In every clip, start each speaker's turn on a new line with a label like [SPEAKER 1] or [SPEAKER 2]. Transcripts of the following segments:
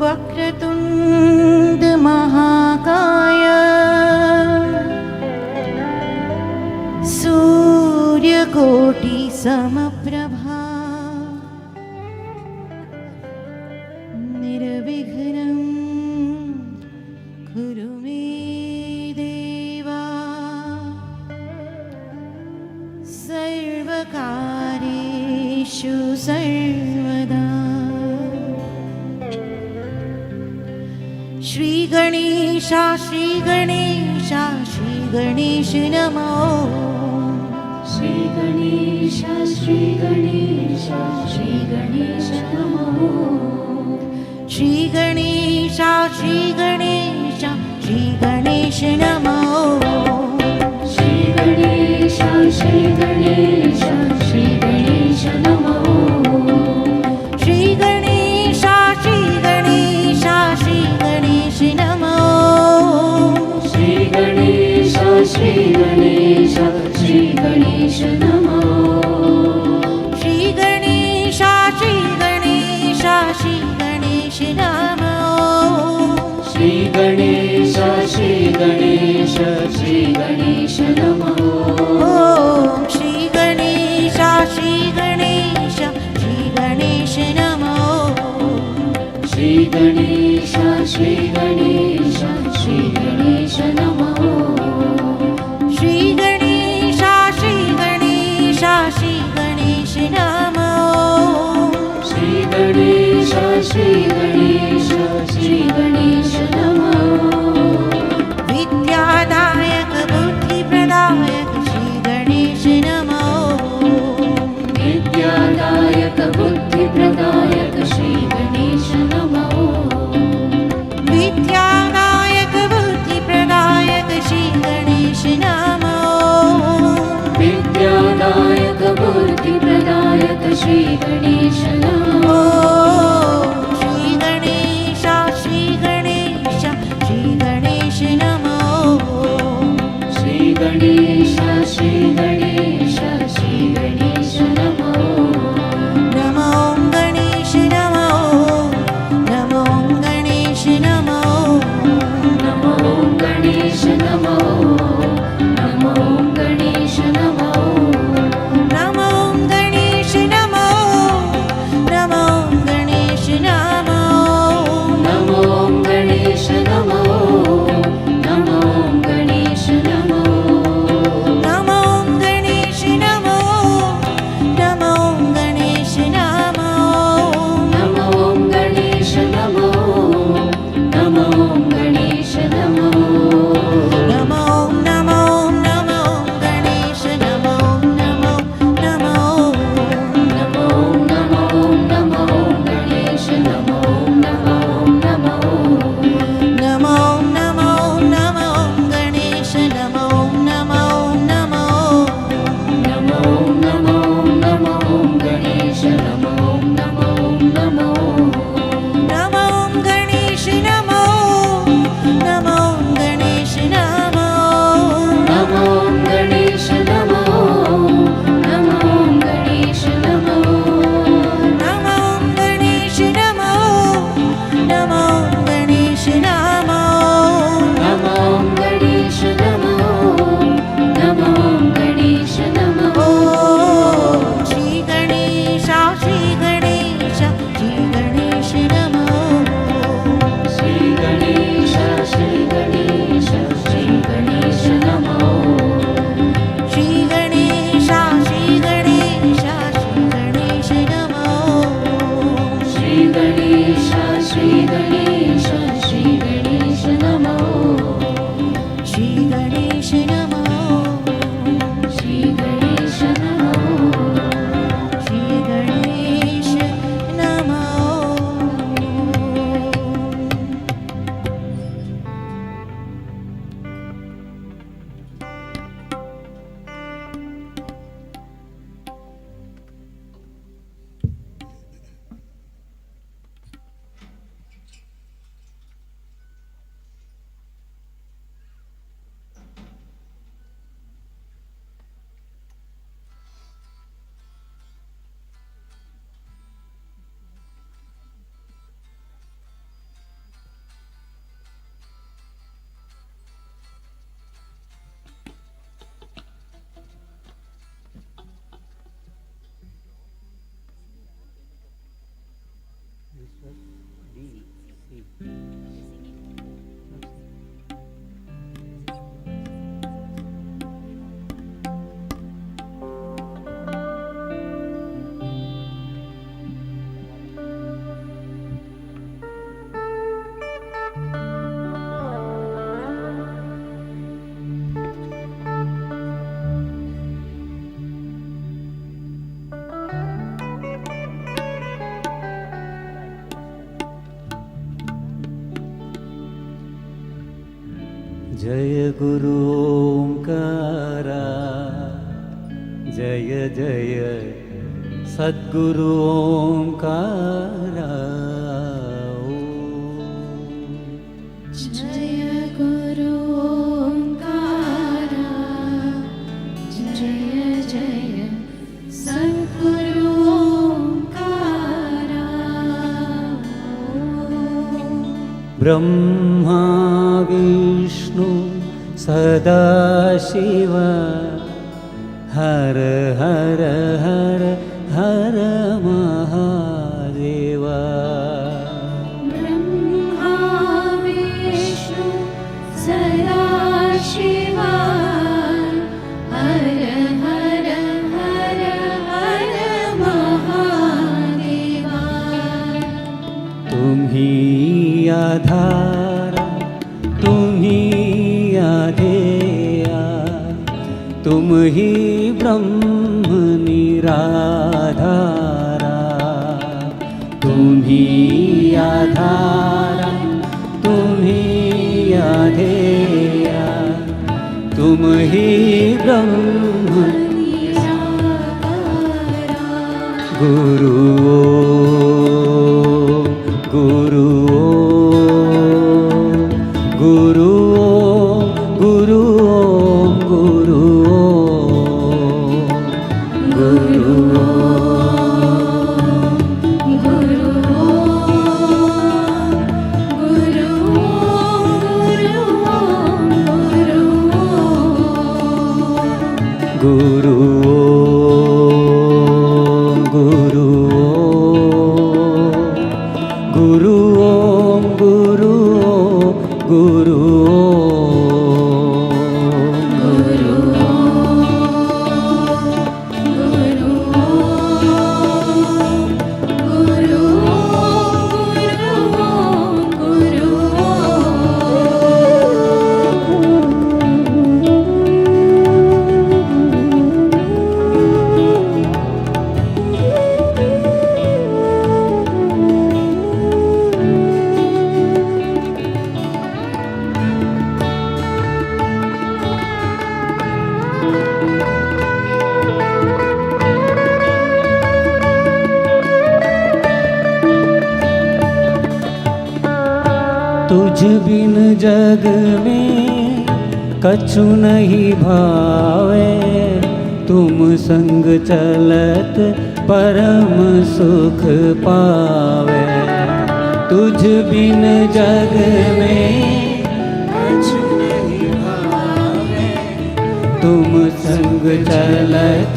[SPEAKER 1] वक्रतुण्ड महाकाय सूर्यकोटि समप्रभा निर्विघ्नं कुरु मे देवा सर्वकार्येषु सर्वदा। श्री गणेशा श्री गणेशा श्री गणेश नमो।
[SPEAKER 2] श्री गणेशा श्री गणेशा श्री गणेश नमो।
[SPEAKER 1] श्री गणेशा श्री गणेशा श्री गणेश नमो।
[SPEAKER 2] श्री गणेशा श्री गणेशा श्री गणेश नमो।
[SPEAKER 1] श्री गणेशा श्री गणेशा श्री गणेश नमो।
[SPEAKER 2] श्री गणेशा श्री गणेशा श्री गणेश नमो।
[SPEAKER 1] श्री गणेशा श्री गणेशा श्री गणेश नमो।
[SPEAKER 2] श्री गणेशा श्री गणेशा श्री गणेश नमो।
[SPEAKER 1] श्री गणेशा श्री गणेशा श्री गणेश नमो।
[SPEAKER 2] श्री गणेशा श्री गणेशा श्री गणेश नमो।
[SPEAKER 1] श्री गणेशा श्री गणेशा श्री गणेश नमो।
[SPEAKER 2] श्री गणेशा श्री गणेशा श्री गणेश नमो।
[SPEAKER 1] विद्यादायक बुद्धिप्रदायक श्री गणेश नमो।
[SPEAKER 2] विद्यादायक बुद्धिप्रदायक श्री गणेश नमो।
[SPEAKER 1] विद्यादायक बुद्धिप्रदायक श्री गणेश नमो।
[SPEAKER 2] विद्यादायक बुद्धिप्रदायक श्री गणेश नमो।
[SPEAKER 1] श्री गणेशा श्री गणेशा श्री गणेश नमो।
[SPEAKER 2] श्री गणेशा श्री गणेशा श्री गणेश नमो।
[SPEAKER 1] नमो गणेश नमो। नमो गणेश नमो।
[SPEAKER 2] नमो गणेश नमो। नमो गणेश नमो।
[SPEAKER 1] नमो गणेश नमो।
[SPEAKER 3] जय गुरु ओंकारा, जय जय सद्गुरु ओंकारा।
[SPEAKER 2] जय गुरु ओंकारा, जय जय सद्गुरु ओंकारा।
[SPEAKER 3] ब्रह्मा विष्णु सदाशिव, हर हर हर हर महादेवा।
[SPEAKER 2] ब्रह्मा विष्णु सदाशिव, हर हर हर हर महादेवा।
[SPEAKER 3] तुम्ही आधार, तुम्ही आधेया, तुम ही ब्रह्म निराधारा। तुम्ही आधार, तुम्ही आधेया, तुम ही ब्रह्म गुरु गुरु गुरु गुरु गुरु गुरु गुरु गुरु गुरु गुरु गुरु तुझ बिन जग में कछु नहीं भावे, तुम संग चलत परम सुख पावे। तुझ बिन जग में कछु नहीं भावे, तुम संग चलत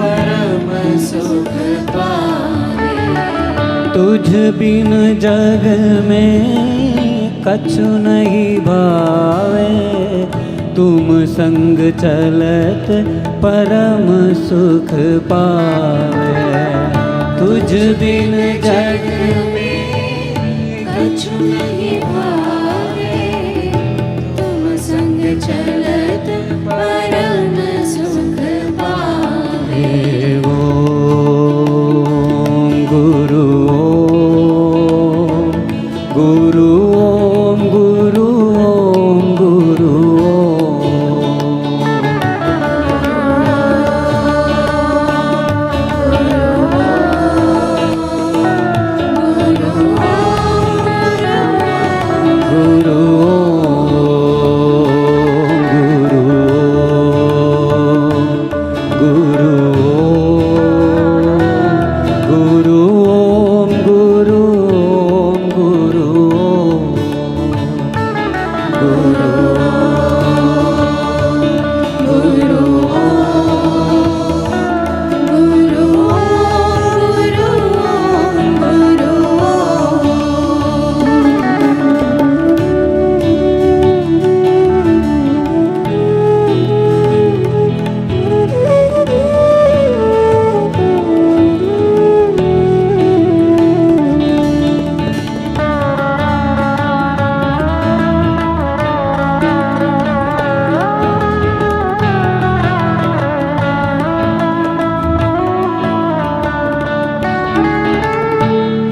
[SPEAKER 3] परम सुख पावे। तुझ बिन जग में कछु नहीं भावे, तुम संग चलत परम सुख पावे। तुझ बिन जग में
[SPEAKER 2] कछु नहीं भावे, तुम संग चलत परम सुख पावे।
[SPEAKER 3] ओम गुरु गुरु गुरु गुरु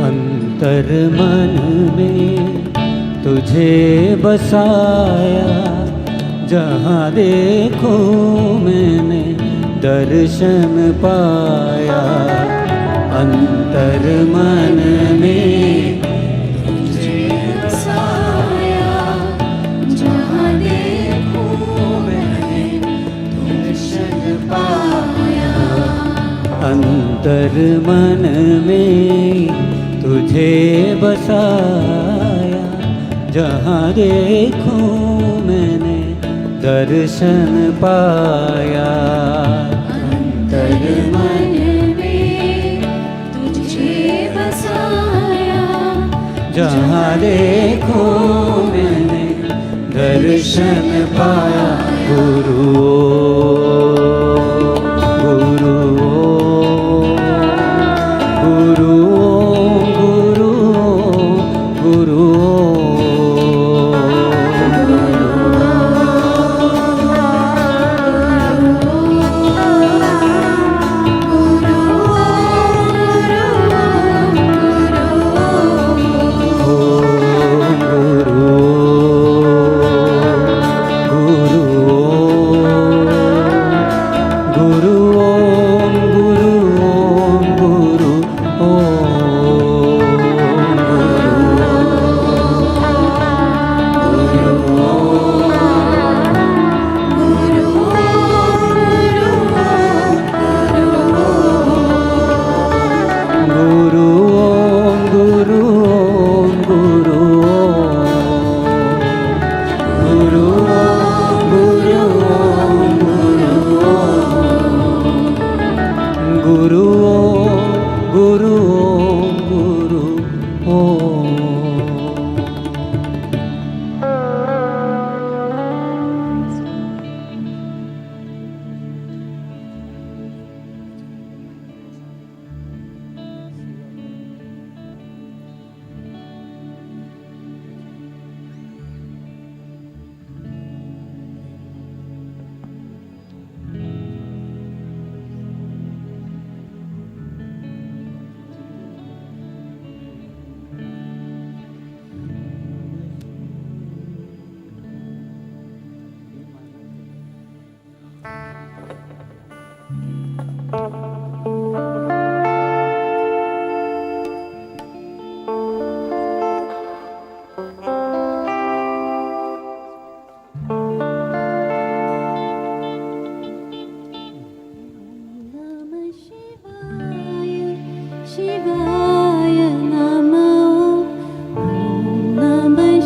[SPEAKER 4] अंतर मन में तुझे बसाया,
[SPEAKER 3] जहाँ देखो मैंने दर्शन पाया, अंतर मन में
[SPEAKER 2] तुझे बसाया। जहाँ देखो मैंने दर्शन पाया,
[SPEAKER 3] अंतर मन में तुझे बसाया। जहाँ देखो मैंने दर्शन पाया,
[SPEAKER 2] अंतर मन में तुझे बसाया।
[SPEAKER 3] जहाँ देखो मैंने दर्शन पाया। गुरु गुरु गुरु गुरु गुरु
[SPEAKER 2] शिवाय नमः। ओम नमः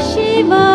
[SPEAKER 2] शिवाय।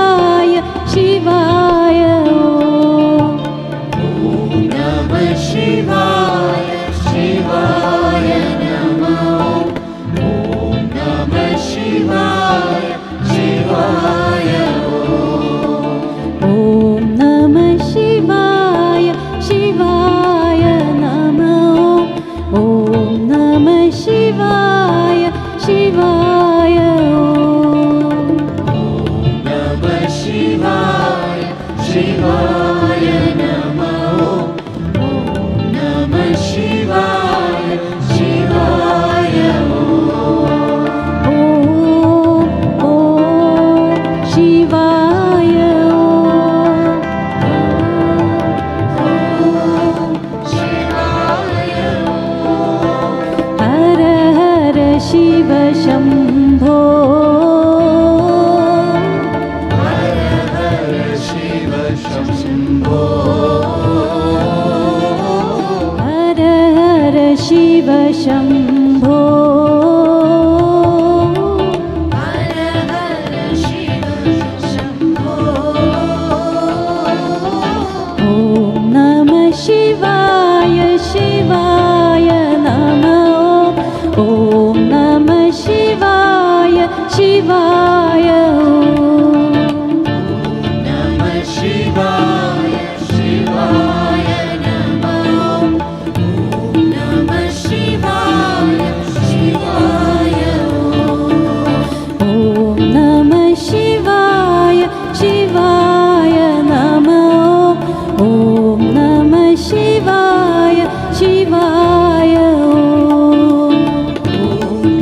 [SPEAKER 2] नमः शिवाय शिवाय नमः ॐ नमः शिवाय शिवाय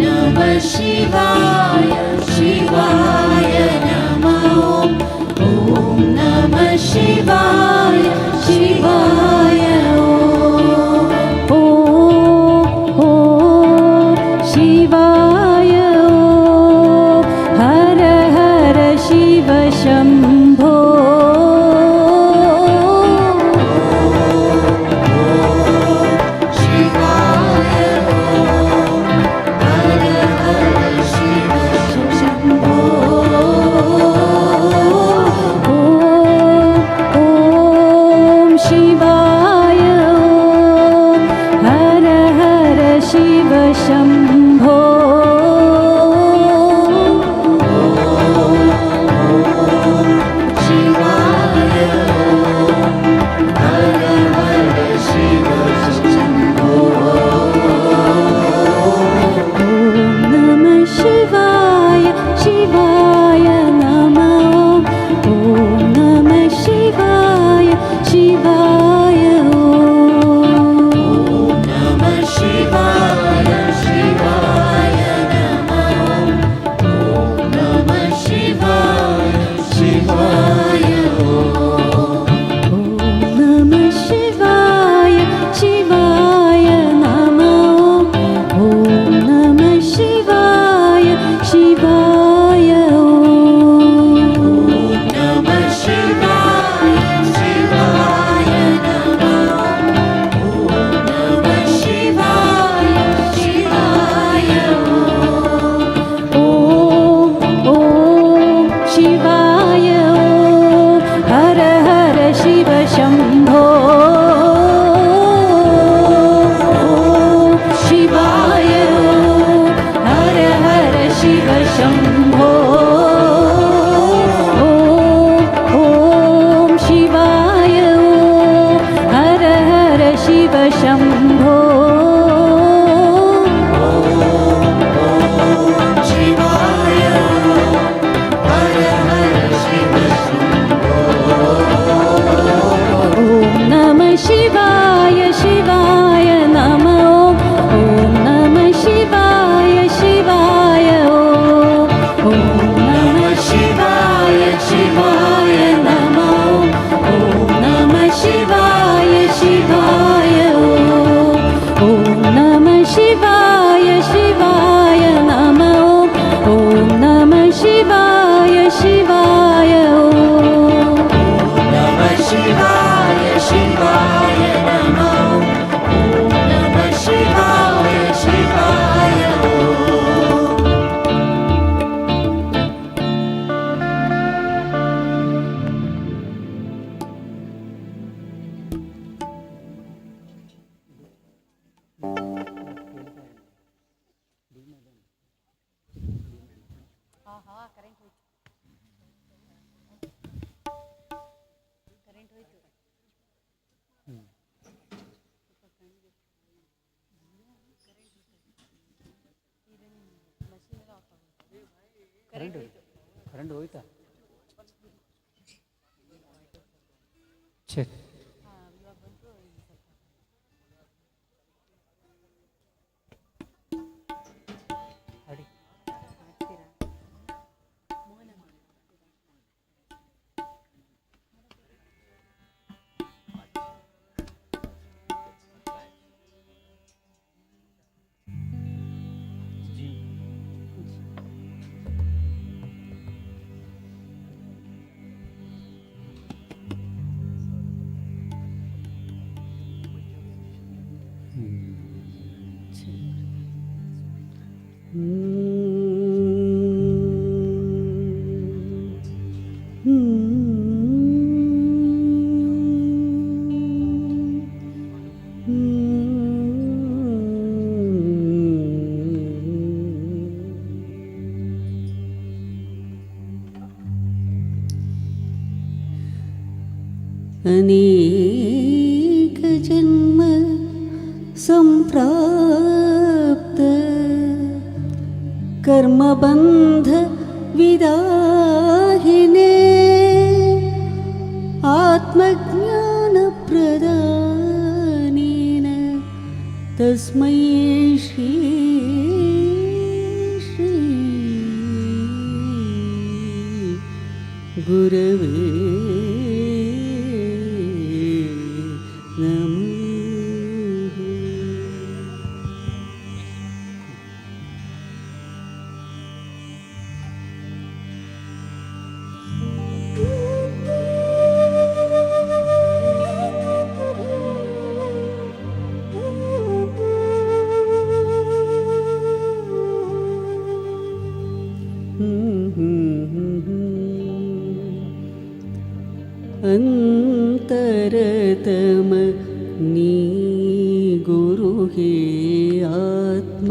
[SPEAKER 1] नमः शिवाय शिवाय नमः ॐ नमः शिवाय शिवाय
[SPEAKER 2] ॐ शिवाय हर हर शिव शम्भो
[SPEAKER 1] शिवाय हर हर शिव शम्भो
[SPEAKER 2] ॐ शिवाय हर हर शिव शम्भो
[SPEAKER 1] शिवाय हर हर शिव शम्भो
[SPEAKER 2] ॐ नमः शिवाय शिवाय नमः ॐ नमः शिवाय शिवाय
[SPEAKER 1] नमः शिवाय शिवाय नमः ॐ नमः शिवाय शिवाय
[SPEAKER 2] ॐ नमः शिवाय शिवाय नमः ॐ नमः शिवाय शिवाय
[SPEAKER 1] नमः शिवाय शिवाय नमः ॐ नमः शिवाय शिवाय
[SPEAKER 2] ॐ शिवाय हर हर शिव शम्भो शिवाय हर हर शिव शम्भो ॐ शिवाय हर हर शिव शम्भो
[SPEAKER 1] शिवाय हर हर शिव शम्भो
[SPEAKER 2] ॐ नमः शिवाय शिवाय नमः ॐ नमः शिवाय शिवाय ॐ नमः
[SPEAKER 1] शिवाय शिवाय नमः ॐ नमः शिवाय शिवाय
[SPEAKER 2] ॐ नमः शिवाय शिवाय नमः ॐ नमः शिवाय शिवाय
[SPEAKER 1] नमः शिवाय शिवाय नमः ॐ नमः शिवाय शिवाय
[SPEAKER 3] ಕರೆಂಟ್ ಹೋಯ್ತಾ ಚೆಕ್ ಅಡಿ
[SPEAKER 2] अनेक जन्म संप्राप्त कर्मबंध विदाहिने आत्मज्ञानप्रदानेन तस्मै श्री गुरवे नमः। अंतरतम नी गुरु हे आत्म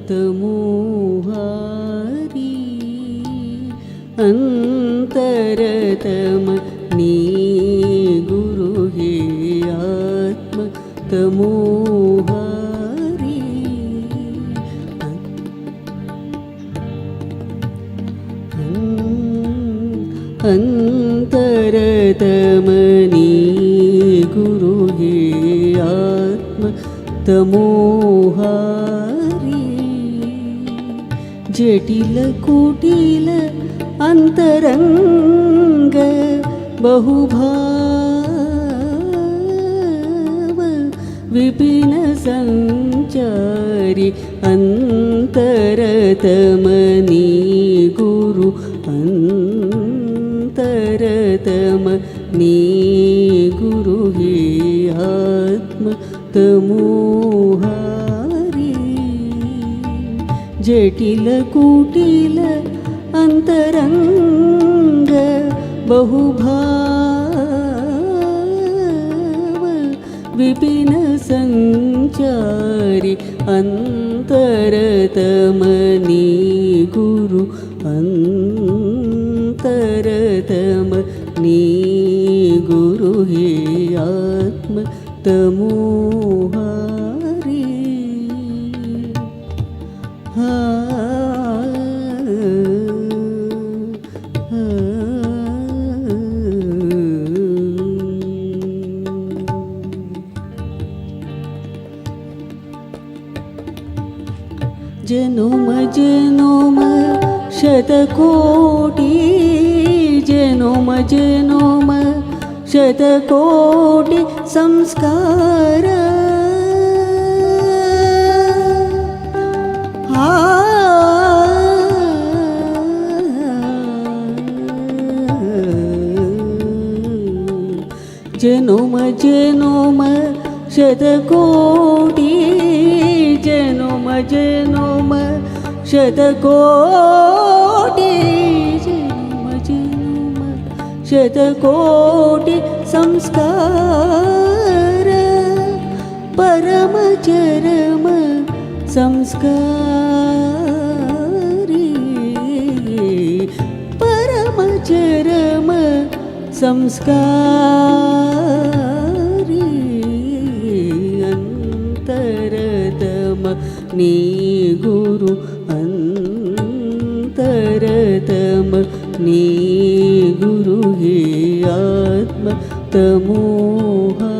[SPEAKER 2] तमोहारी अंतरतम नी गुरु हे आत्म तमोहारी अंतरतमनी गुरु हे आत्म तमोहारी जटिल कुटिल अंतरंग बहुभाव विपिन संचारी अंतरतमनी गुरु अंतरतम नी गुरु हे आत्म तमोहारी जटिल कुटिल अंतरंग बहुभाव विपिन संचारी अंतरतम नी गुरु अंतरतम नी गुरु हे आत्म तमोहारी जनोम जनोम शतकोटि जनोम जनोम शतकोटि संस्कार जनोम जनोम शतकोटि जनोम जनोम शतकोटि जनोम जनोम शतकोटि संस्कार परम चरम संस्कारी परम चरम संस्कारी अंतरतम नी गुरु अंतरतम नी गुरु हे आत्म तमोहारी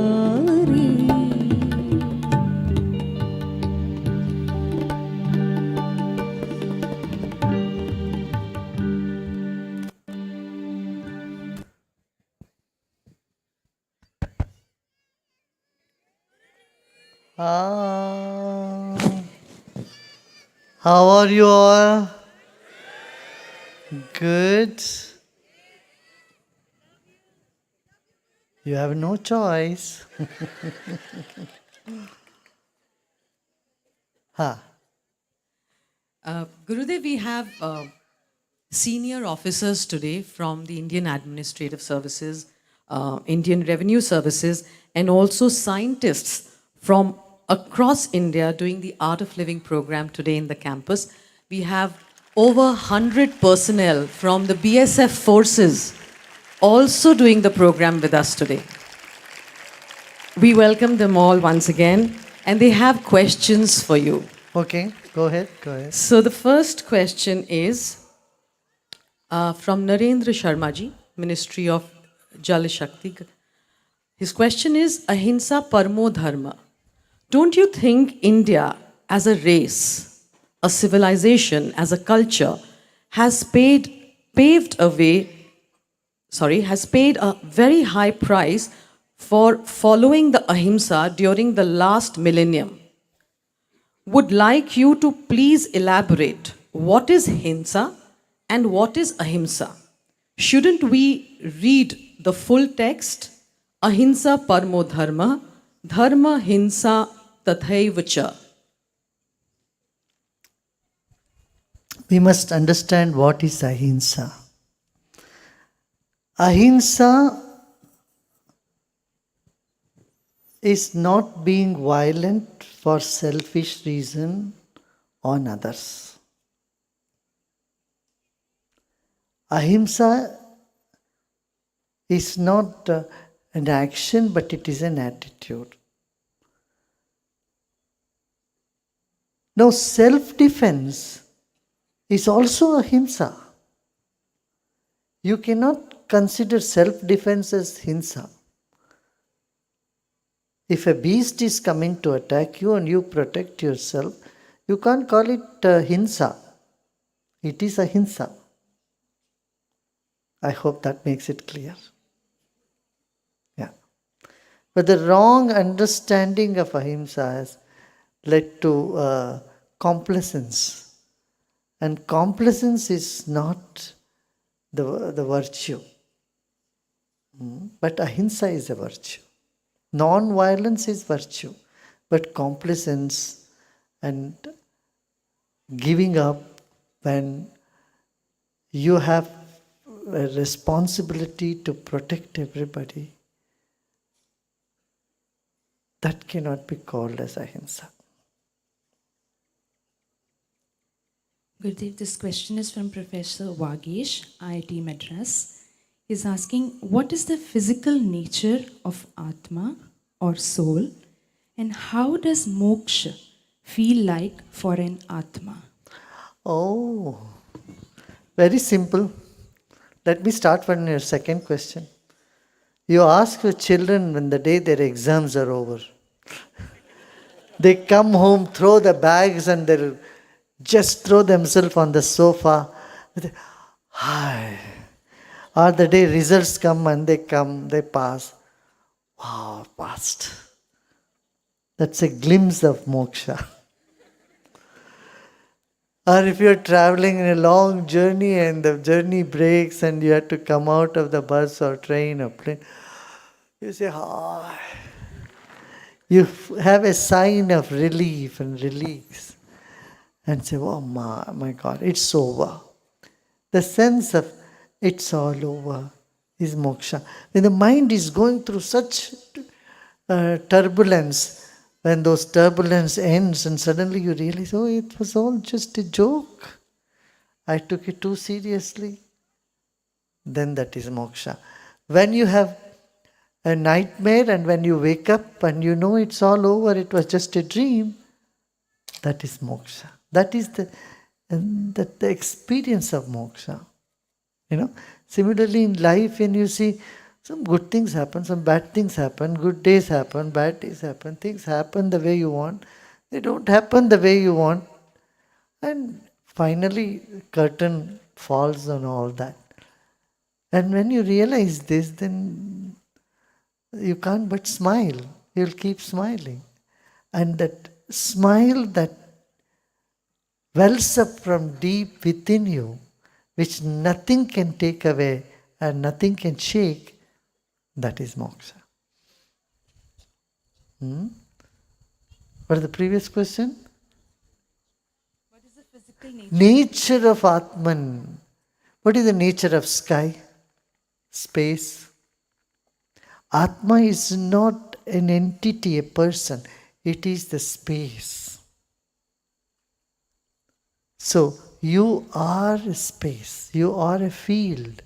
[SPEAKER 3] How are you all? Good. You have no choice.
[SPEAKER 4] Gurudev, we have senior officers today from the Indian Administrative Services, Indian Revenue Services, and also scientists from across India doing the Art of Living program today in the campus. We have over 100 personnel from the BSF forces also doing the program with us today. We welcome them all once again, and they have questions for you.
[SPEAKER 3] Okay, go ahead, go ahead.
[SPEAKER 4] So the first question is, from Narendra Sharmaji, Ministry of Jal Shakti. His question is Ahimsa Parmo Dharma. Don't you think India as a race, a civilization, as a culture, has paid a very high price for following the Ahimsa during the last millennium? Would like you to please elaborate what is Hinsa and what is Ahimsa. Shouldn't we read the full text? Ahimsa Parmo Dharma, Dharma Hinsa Tathaivacha.
[SPEAKER 3] We must understand what is ahimsa. Ahimsa is not being violent for selfish reason on others. Ahimsa is not an action, but it is an attitude. Now, self-defense is also ahimsa. You cannot consider self-defense as hinsa. If a beast is coming to attack you and you protect yourself, you can't call it hinsa. It is ahimsa. I hope that makes it clear. Yeah. But the wrong understanding of ahimsa has led to complacence. And complacence is not the virtue. But ahimsa is a virtue. Non-violence is virtue. But complacence and giving up when you have a responsibility to protect everybody, that cannot be called as ahimsa.
[SPEAKER 5] Gurudev, this question is from Professor Vagesh, IIT Madras. He's asking, what is the physical nature of Atma or soul, and how does moksha feel like for an Atma?
[SPEAKER 3] Oh, very simple. Let me start from your second question. You ask your children when the day their exams are over. They come home, throw the bags, and they'll just throw themselves on the sofa. Or the day results come and they pass. Wow, passed. That's a glimpse of moksha. Or if you're traveling in a long journey and the journey breaks and you have to come out of the bus or train or plane, you say, you have a sign of relief and release. And say, oh my God, it's over. The sense of it's all over is moksha. When the mind is going through such turbulence, when those turbulence ends and suddenly you realize, oh, it was all just a joke. I took it too seriously. Then that is moksha. When you have a nightmare and when you wake up and you know it's all over, it was just a dream, that is moksha. That is the experience of moksha. Similarly in life, when you see some good things happen, some bad things happen, good days happen, bad days happen, things happen the way you want, they don't happen the way you want. And finally, curtain falls on all that. And when you realize this, then you can't but smile. You'll keep smiling. And that smile that wells up from deep within you, which nothing can take away and nothing can shake, that is moksha. What is the previous question?
[SPEAKER 5] What is the physical nature?
[SPEAKER 3] Nature of Atman. What is the nature of sky? Space. Atma is not an entity, a person. It is the space. So, you are a space. You are a field.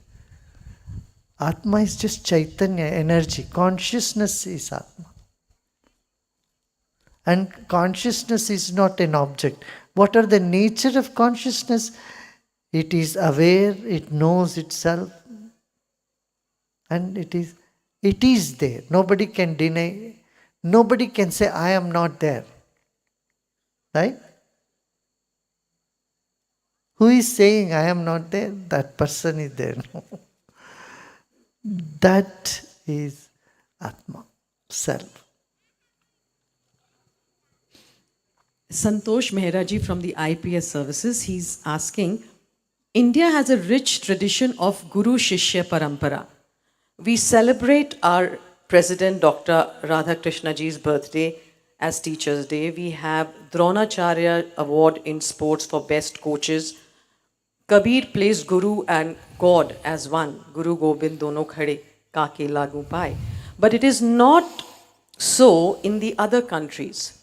[SPEAKER 3] Atma is just Chaitanya, energy. Consciousness is Atma. And consciousness is not an object. What are the nature of consciousness? It is aware, it knows itself, and it is there. Nobody can deny, nobody can say, I am not there. Right? Who is saying I am not there? That person is there. That is Atma, self.
[SPEAKER 4] Santosh Mehraji from the IPS services, he's asking, India has a rich tradition of Guru Shishya Parampara. We celebrate our President Dr. Radhakrishna ji's birthday as Teachers' Day. We have Dronacharya Award in sports for best coaches. Kabir placed Guru and God as one. Guru Gobind dono khade, kaake lagu pai. But it is not so in the other countries.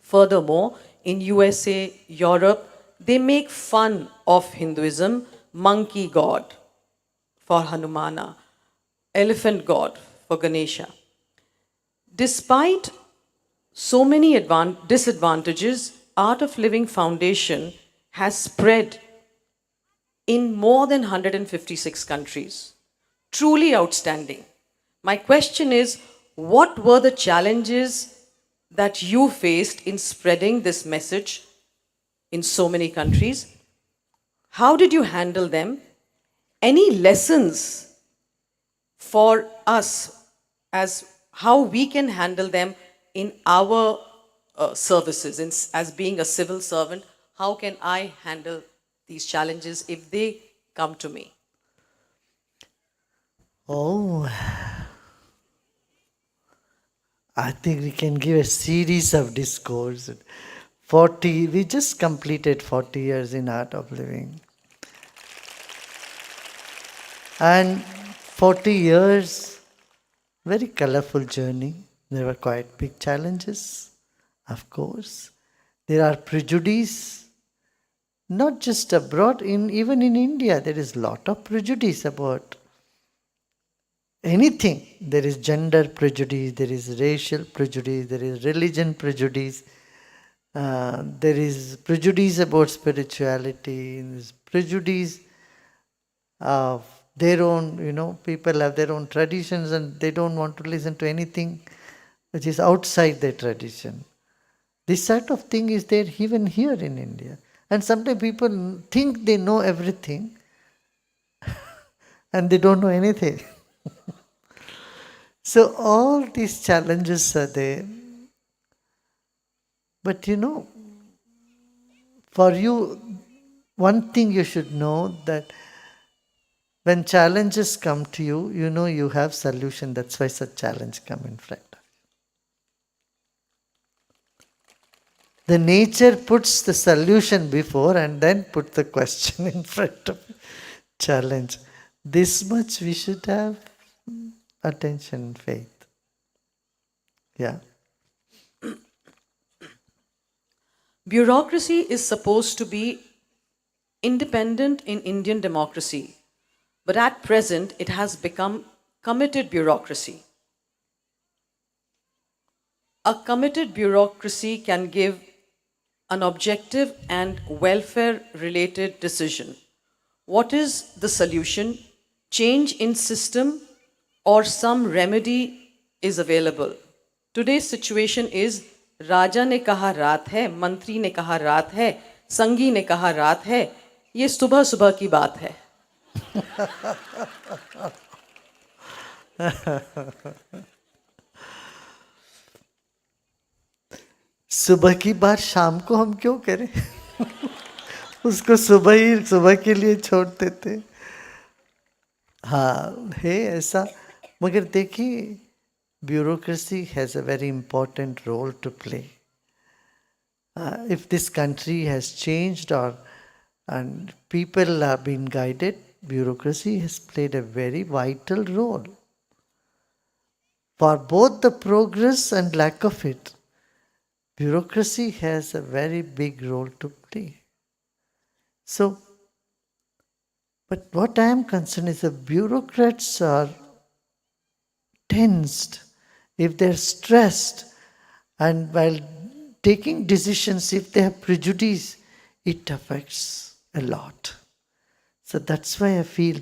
[SPEAKER 4] Furthermore, in USA, Europe, they make fun of Hinduism, monkey god for Hanumana, elephant god for Ganesha. Despite so many disadvantages, Art of Living Foundation has spread in more than 156 countries. Truly outstanding. My question is, what were the challenges that you faced in spreading this message in so many countries? How did you handle them? Any lessons for us as how we can handle them in our services, as being a civil servant? How can I handle these challenges if they come to me?
[SPEAKER 3] Oh, I think we can give a series of discourse. 40, we just completed 40 years in Art of Living. And 40 years, very colorful journey. There were quite big challenges, of course. There are prejudice, not just abroad, even in India, there is a lot of prejudice about anything. There is gender prejudice, there is racial prejudice, there is religion prejudice, there is prejudice about spirituality, there is prejudice of their own, people have their own traditions and they don't want to listen to anything which is outside their tradition. This sort of thing is there even here in India. And sometimes people think they know everything and they don't know anything. So all these challenges are there. But for you, one thing you should know, that when challenges come to you, you have solution. That's why such challenge come in front of you. The nature puts the solution before and then put the question in front of challenge. This much we should have attention and faith. Yeah.
[SPEAKER 4] Bureaucracy is supposed to be independent in Indian democracy, but at present it has become committed bureaucracy. A committed bureaucracy can give an objective and welfare-related decision. What is the solution? Change in system or some remedy is available? Today's situation is राजा ने कहा रात है, मंत्री ने कहा रात है, संगी ने कहा रात है, ये सुबह सुबह की बात है.
[SPEAKER 3] सुबह की बात शाम को हम क्यों करें? उसको सुबह के लिए छोड़ देते. हाँ है ऐसा. मगर देखिए, bureaucracy has a very important role to play. If this country has changed and people have been guided, bureaucracy has played a very vital role for both the progress and lack of it. Bureaucracy has a very big role to play. So, but what I am concerned is the bureaucrats are tensed, if they're stressed, and while taking decisions, if they have prejudice, it affects a lot. So that's why I feel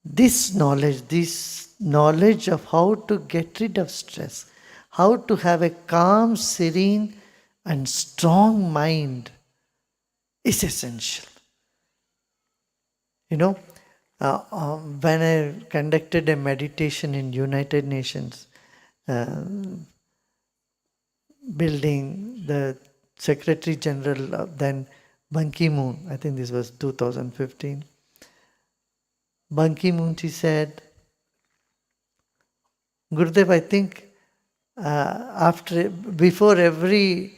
[SPEAKER 3] this knowledge of how to get rid of stress, how to have a calm, serene, and strong mind is essential. You know, when I conducted a meditation in United Nations building, the Secretary General of then Ban Ki-moon, I think this was 2015, Ban Ki-moon, she said, Gurudev, I think before every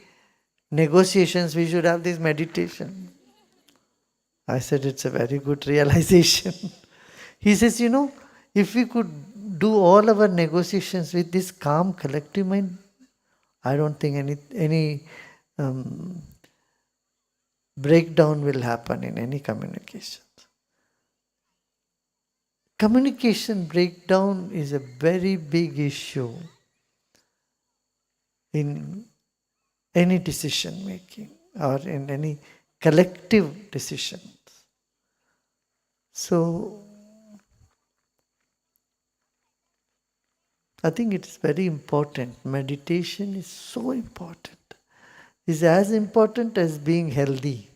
[SPEAKER 3] negotiations, we should have this meditation. I said, it's a very good realization. He says, if we could do all our negotiations with this calm collective mind, I don't think any breakdown will happen in any communication. Communication breakdown is a very big issue in any decision making or in any collective decisions. So, I think it is very important. Meditation is so important. It's as important as being healthy.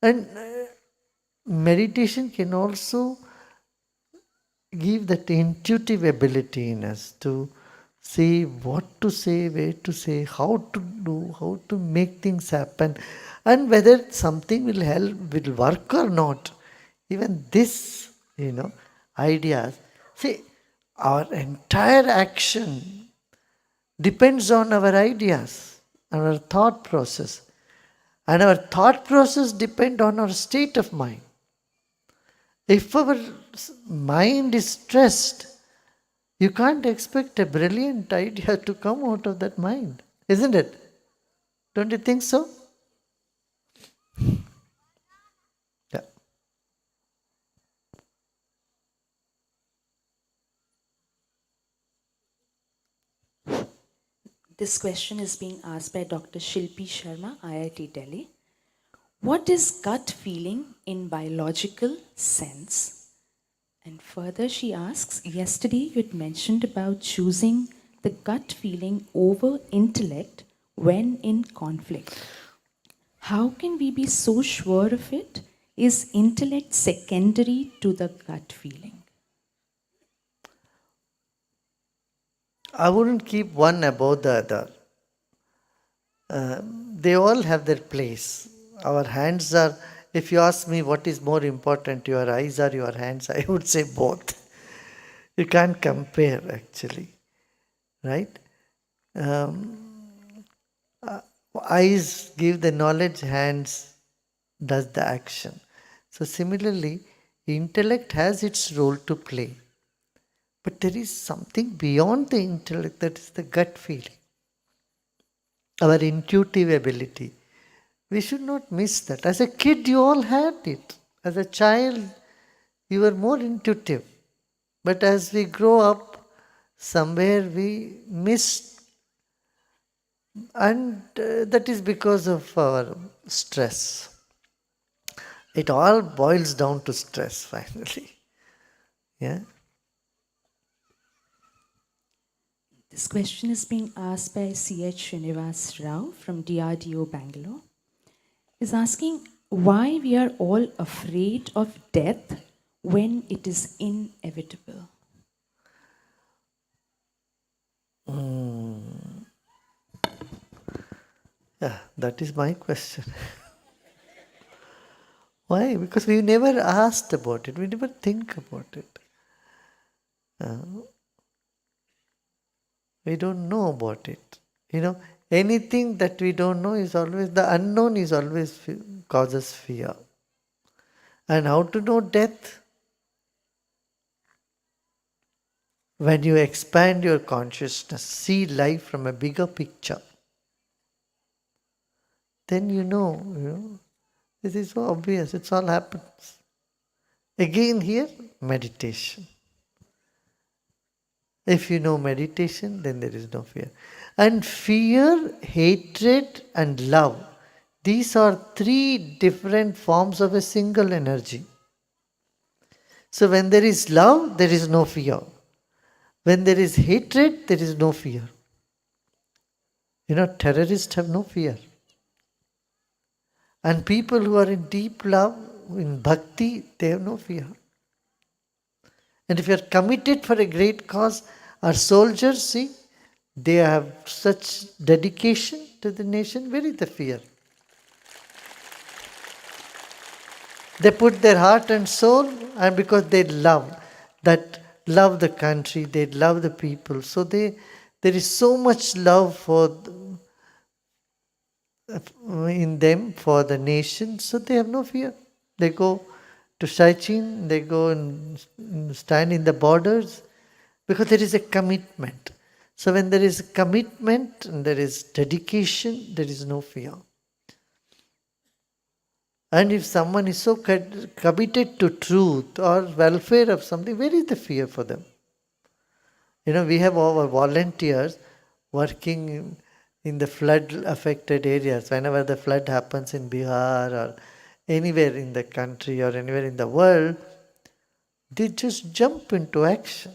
[SPEAKER 3] And meditation can also give that intuitive ability in us to see what to say, where to say, how to do, how to make things happen, and whether something will help, will work or not. Even this, ideas. See, our entire action depends on our ideas, our thought process. And our thought process depends on our state of mind. If our mind is stressed, you can't expect a brilliant idea to come out of that mind, isn't it? Don't you think so? Yeah.
[SPEAKER 5] This question is being asked by Dr. Shilpi Sharma, IIT Delhi. What is gut feeling in biological sense? And further she asks, yesterday you had mentioned about choosing the gut feeling over intellect when in conflict. How can we be so sure of it? Is intellect secondary to the gut feeling?
[SPEAKER 3] I wouldn't keep one above the other. They all have their place. Our hands are, if you ask me what is more important, your eyes or your hands, I would say both. You can't compare actually, right? Eyes give the knowledge, hands does the action. So similarly, intellect has its role to play. But there is something beyond the intellect, that is the gut feeling, our intuitive ability. We should not miss that. As a kid, you all had it. As a child, you were more intuitive. But as we grow up, somewhere we miss, and that is because of our stress. It all boils down to stress finally. Yeah.
[SPEAKER 5] This question is being asked by C.H. Srinivas Rao from DRDO Bangalore. Is asking why we are all afraid of death when it is inevitable.
[SPEAKER 3] Yeah, that is my question. Why? Because we never asked about it. We never think about it. We don't know about it. Anything that we don't know is always, the unknown is always causes fear. And how to know death? When you expand your consciousness, see life from a bigger picture, then you know, this is so obvious, it all happens. Again here, meditation. If you know meditation, then there is no fear. And fear, hatred and love These are three different forms of a single energy. So when there is love, there is no fear. When there is hatred, there is no fear. Terrorists have no fear. And people who are in deep love, in bhakti, they have no fear. And if you are committed for a great cause, our soldiers, see, they have such dedication to the nation. Where is the fear? They put their heart and soul, and because they love the country, they love the people. So there is so much love in them for the nation, so they have no fear. They go to Shaichin, they go and stand in the borders, because there is a commitment. So when there is a commitment and there is dedication, there is no fear. And if someone is so committed to truth or welfare of something, where is the fear for them? We have our volunteers working in the flood-affected areas. Whenever the flood happens in Bihar or anywhere in the country or anywhere in the world, they just jump into action.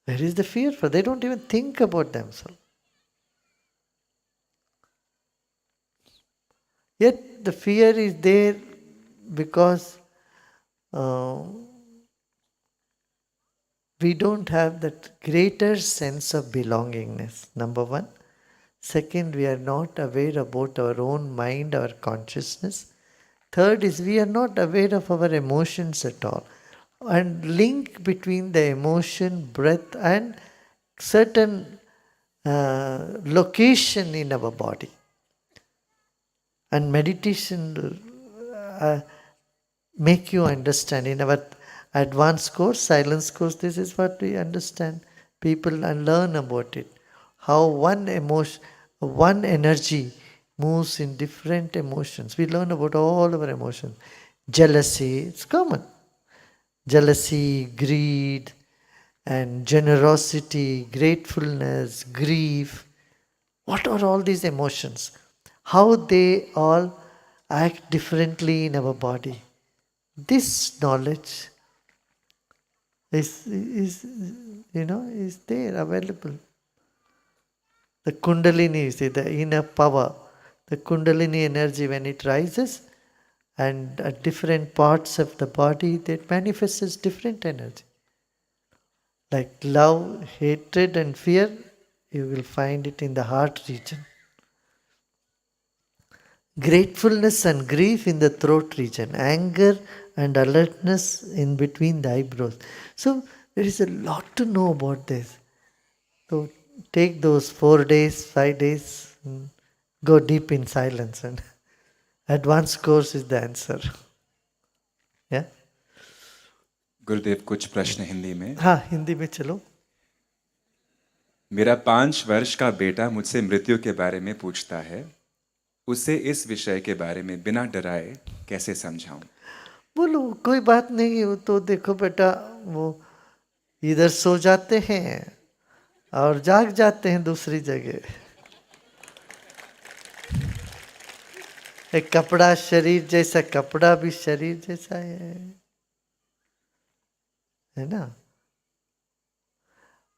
[SPEAKER 3] Where is the fear for? They don't even think about themselves. Yet the fear is there because we don't have that greater sense of belongingness, number one. Second, we are not aware about our own mind, our consciousness. Third is we are not aware of our emotions at all. And link between the emotion, breath and certain location in our body. And meditation will make you understand. In our advanced course, silence course, this is what we understand. People and learn about it. How one emotion, one energy moves in different emotions. We learn about all our emotions. Jealousy, it's common. Jealousy, greed, and generosity, gratefulness, grief. What are all these emotions? How they all act differently in our body. This knowledge is there, available. The Kundalini, see, the inner power, the Kundalini energy, when it rises, and at different parts of the body, that manifests as different energy. Like love, hatred and fear, you will find it in the heart region. Gratefulness and grief in the throat region. Anger and alertness in between the eyebrows. So there is a lot to know about this. So take those 4 days, 5 days, go deep in silence, and advanced course is the answer. Yeah?
[SPEAKER 6] गुरुदेव, कुछ प्रश्न हिंदी में.
[SPEAKER 3] हाँ, हिंदी में चलो.
[SPEAKER 6] मेरा 5 वर्ष का बेटा मुझसे मृत्यु के बारे में पूछता है. उसे इस विषय के बारे में बिना डराए कैसे समझाऊं?
[SPEAKER 3] बोलो, कोई बात नहीं. वो तो देखो बेटा, वो इधर सो जाते हैं और जाग जाते हैं दूसरी जगह. एक कपड़ा शरीर जैसा, कपड़ा भी शरीर जैसा है ना.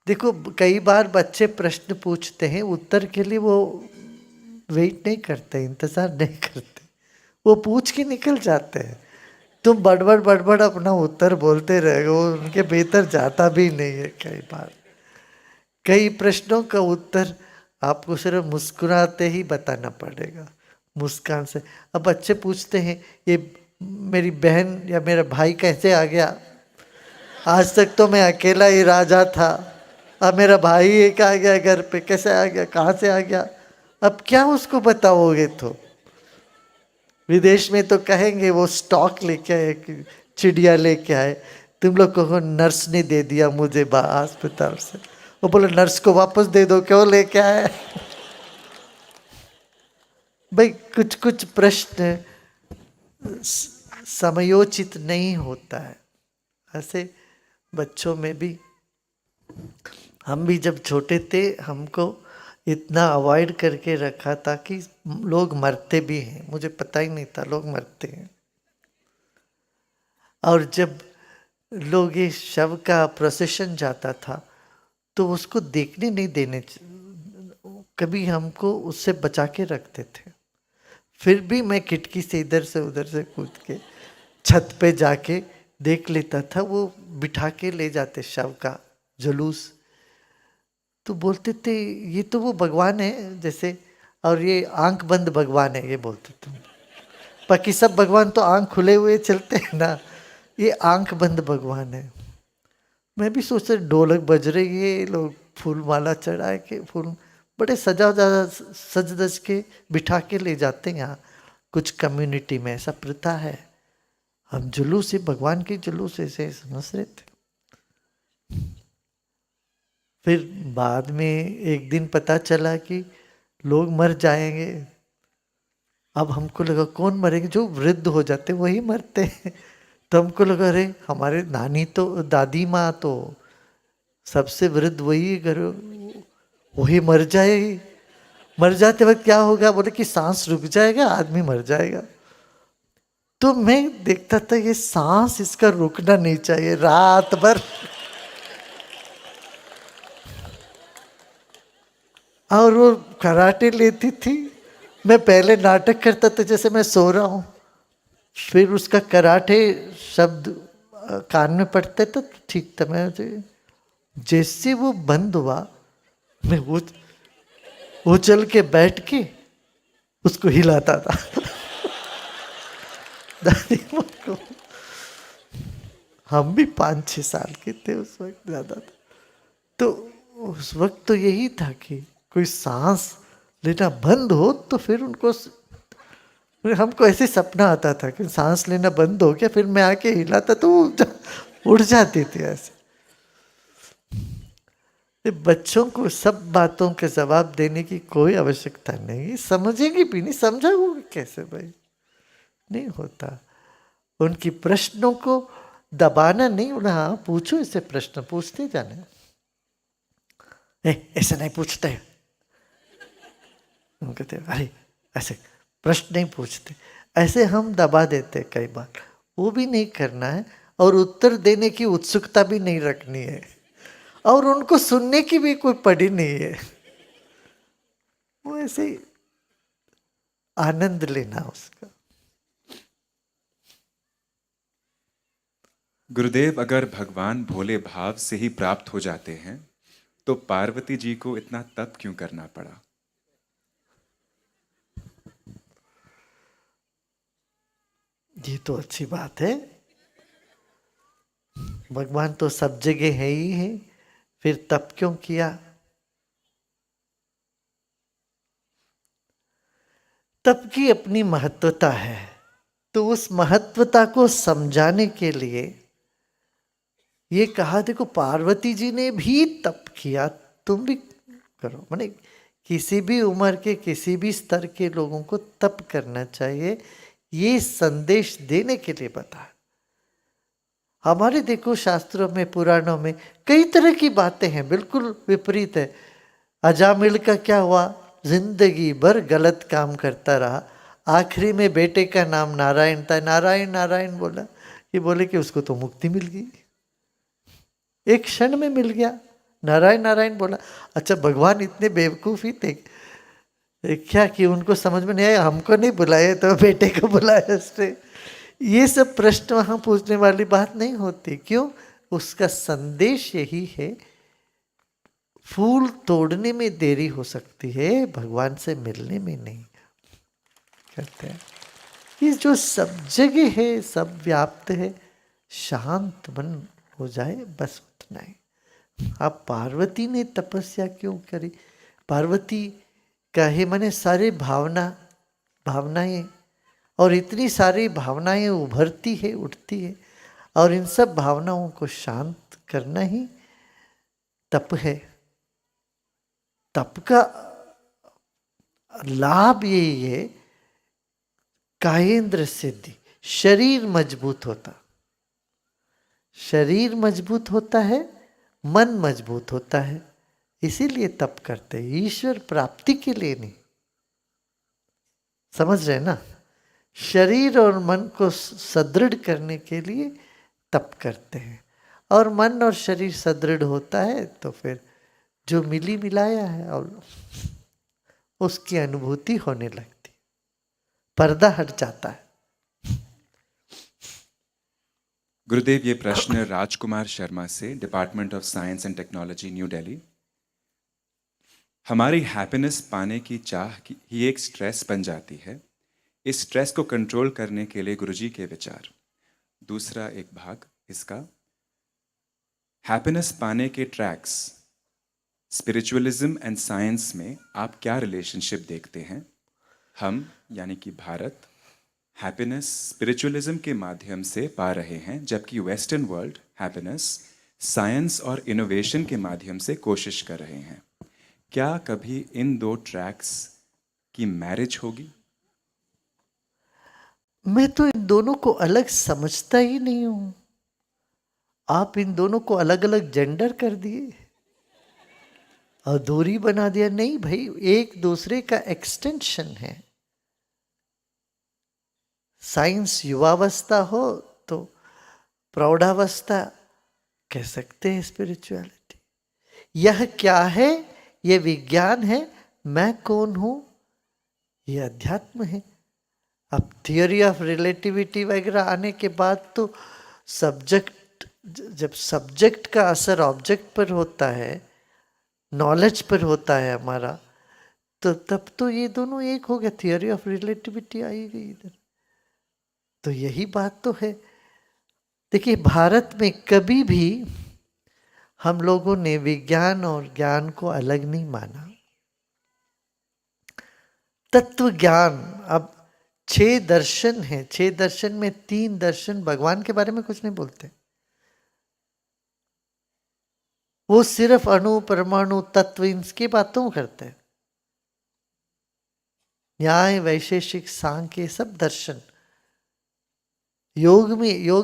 [SPEAKER 3] देखो, कई बार बच्चे प्रश्न पूछते हैं, उत्तर के लिए वो वेट नहीं करते, इंतजार नहीं करते, वो पूछ के निकल जाते हैं. तुम बड़बड़ अपना उत्तर बोलते रहोगे, वो उनके भीतर जाता भी नहीं है. कई बार कई प्रश्नों का उत्तर आपको सिर्फ मुस्कुराते ही बताना पड़ेगा, मुस्कान से. अब बच्चे पूछते हैं, ये मेरी बहन या मेरा भाई कैसे आ गया? आज तक तो मैं अकेला ही राजा था, अब मेरा भाई एक आ गया घर पे, कैसे आ गया, कहाँ से आ गया? अब क्या उसको बताओगे? तो विदेश में तो कहेंगे वो स्टॉक लेके आए, चिड़िया लेके आए. तुम लोग को नर्स ने दे दिया मुझे अस्पताल से. वो बोले नर्स को वापस दे दो, क्यों लेके आए? भाई कुछ प्रश्न समयोचित नहीं होता है. ऐसे बच्चों में भी, हम भी जब छोटे थे, हमको इतना अवॉइड करके रखा था कि लोग मरते भी हैं, मुझे पता ही नहीं था लोग मरते हैं। और जब लोग ये शव का प्रोसेशन जाता था तो उसको देखने नहीं देने, कभी हमको उससे बचा के रखते थे। फिर भी मैं खिड़की से इधर से उधर से कूद के छत पे जाके देख लेता था। वो बिठा के ले जाते शव का जुलूस, तो बोलते थे ये तो वो भगवान है जैसे, और ये आंख बंद भगवान है ये बोलते थे। बाकी सब भगवान तो आंख खुले हुए चलते हैं ना, ये आंख बंद भगवान है। मैं भी सोचता ढोलक बज रही है, लोग फूल माला चढ़ाए के, फूल बड़े सज धज के बिठा के ले जाते हैं। यहाँ कुछ कम्युनिटी में ऐसा प्रथा है, हम जुलूस ही भगवान की जुलूस ऐसे समझ रहे थे। फिर बाद में एक दिन पता चला कि लोग मर जाएंगे। अब हमको लगा कौन मरेंगे, जो वृद्ध हो जाते वही मरते हैं। तो हमको लगा अरे हमारे नानी तो दादी माँ तो सबसे वृद्ध वही करो, वही मर जाएगी। मर जाते वक्त क्या होगा, बोले कि सांस रुक जाएगा, आदमी मर जाएगा। तो मैं देखता था ये सांस इसका रुकना नहीं चाहिए रात भर। और वो कराटे लेती थी। मैं पहले नाटक करता था जैसे मैं सो रहा हूँ, फिर उसका कराटे शब्द कान में पड़ते तो ठीक था। मैं जैसे वो बंद हुआ, मैं वो चल के बैठ के उसको हिलाता था। दादी माँ को, हम भी 5-6 साल के थे उस वक्त, ज़्यादा था। तो उस वक्त तो यही था कि कोई सांस लेना बंद हो तो फिर उनको, हमको ऐसे सपना आता था कि सांस लेना बंद हो गया, फिर मैं आके हिलाता तो उड़ जाती थी ऐसे। बच्चों को सब बातों के जवाब देने की कोई आवश्यकता नहीं, समझेंगे भी नहीं, समझाओगे कैसे भाई, नहीं होता। उनकी प्रश्नों को दबाना नहीं, उन्हें हाँ पूछो, ऐसे प्रश्न पूछते जाने। ऐसे नहीं पूछते, हम कहते अरे ऐसे प्रश्न नहीं पूछते, ऐसे हम दबा देते कई बार। वो भी नहीं करना है, और उत्तर देने की उत्सुकता भी नहीं रखनी है, और उनको सुनने की भी कोई पड़ी नहीं है। वो ऐसे आनंद लेना उसका।
[SPEAKER 6] गुरुदेव, अगर भगवान भोले भाव से ही प्राप्त हो जाते हैं तो पार्वती जी को इतना तप क्यों करना पड़ा?
[SPEAKER 3] ये तो अच्छी बात है, भगवान तो सब जगह है ही है, फिर तप क्यों किया? तप की अपनी महत्वता है, तो उस महत्वता को समझाने के लिए ये कहा, देखो पार्वती जी ने भी तप किया, तुम भी करो। माने किसी भी उम्र के किसी भी स्तर के लोगों को तप करना चाहिए, ये संदेश देने के लिए बता। हमारे देखो शास्त्रों में, पुराणों में कई तरह की बातें हैं, बिल्कुल विपरीत है। अजामिल का क्या हुआ, जिंदगी भर गलत काम करता रहा, आखिरी में बेटे का नाम नारायण था, नारायण नारायण बोला, ये बोले कि उसको तो मुक्ति मिल गई, एक क्षण में मिल गया, नारायण नारायण बोला। अच्छा भगवान इतने बेवकूफ़ ही थे क्या कि उनको समझ में नहीं आया, हमको नहीं बुलाया तो बेटे को बुलाया उसने। ये सब प्रश्न वहाँ पूछने वाली बात नहीं होती। क्यों? उसका संदेश यही है, फूल तोड़ने में देरी हो सकती है, भगवान से मिलने में नहीं। कहते हैं ये जो सब जगह है, सब व्याप्त है, शांत मन हो जाए, बस उतना ही। अब पार्वती ने तपस्या क्यों करी? पार्वती का ही माने सारे भावनाएं, और इतनी सारी भावनाएं उभरती है, उठती है, और इन सब भावनाओं को शांत करना ही तप है। तप का लाभ यही है, कायेंद्र सिद्धि, शरीर मजबूत होता, शरीर मजबूत होता है, मन मजबूत होता है, इसीलिए तप करते हैं, ईश्वर प्राप्ति के लिए नहीं। समझ रहे हैं ना? शरीर और मन को सुदृढ़ करने के लिए तप करते हैं, और मन और शरीर सुदृढ़ होता है तो फिर जो मिली मिलाया है और उसकी अनुभूति होने लगती, पर्दा हट जाता है।
[SPEAKER 6] गुरुदेव, ये प्रश्न राजकुमार शर्मा से, department of science and technology, new Delhi. हमारी हैप्पीनेस पाने की चाह ही एक स्ट्रेस बन जाती है। इस स्ट्रेस को कंट्रोल करने के लिए गुरुजी के विचार। दूसरा एक भाग इसका, हैप्पीनेस पाने के ट्रैक्स, स्पिरिचुअलिज्म एंड साइंस में आप क्या रिलेशनशिप देखते हैं? हम यानी कि भारत हैप्पीनेस स्पिरिचुअलिज्म के माध्यम से पा रहे हैं, जबकि वेस्टर्न वर्ल्ड हैप्पीनेस साइंस और इनोवेशन के माध्यम से कोशिश कर रहे हैं। क्या कभी इन दो ट्रैक्स की मैरिज होगी?
[SPEAKER 3] मैं तो इन दोनों को अलग समझता ही नहीं हूं। आप इन दोनों को अलग अलग जेंडर कर दिए और दूरी बना दिया। नहीं भाई, एक दूसरे का एक्सटेंशन है। साइंस युवावस्था हो तो प्रौढ़ावस्था कह सकते हैं स्पिरिचुअलिटी। यह क्या है? यह विज्ञान है। मैं कौन हूं? यह अध्यात्म है। अब थियोरी ऑफ रिलेटिविटी वगैरह आने के बाद तो सब्जेक्ट, जब सब्जेक्ट का असर ऑब्जेक्ट पर होता है, नॉलेज पर होता है हमारा, तो तब तो ये दोनों एक हो गया। थियोरी ऑफ रिलेटिविटी आई गई इधर। तो यही बात तो है। देखिए, भारत में कभी भी हम लोगों ने विज्ञान और ज्ञान को अलग नहीं माना। तत्व ज्ञान, अब 6 दर्शन हैं। 6 दर्शन में 3 दर्शन भगवान के बारे में कुछ नहीं बोलते। वो सिर्फ अणु, परमाणु, तत्व, इनकी बातों करते हैं। न्याय, वैशेषिक, सांख्य, सब दर्शन। योग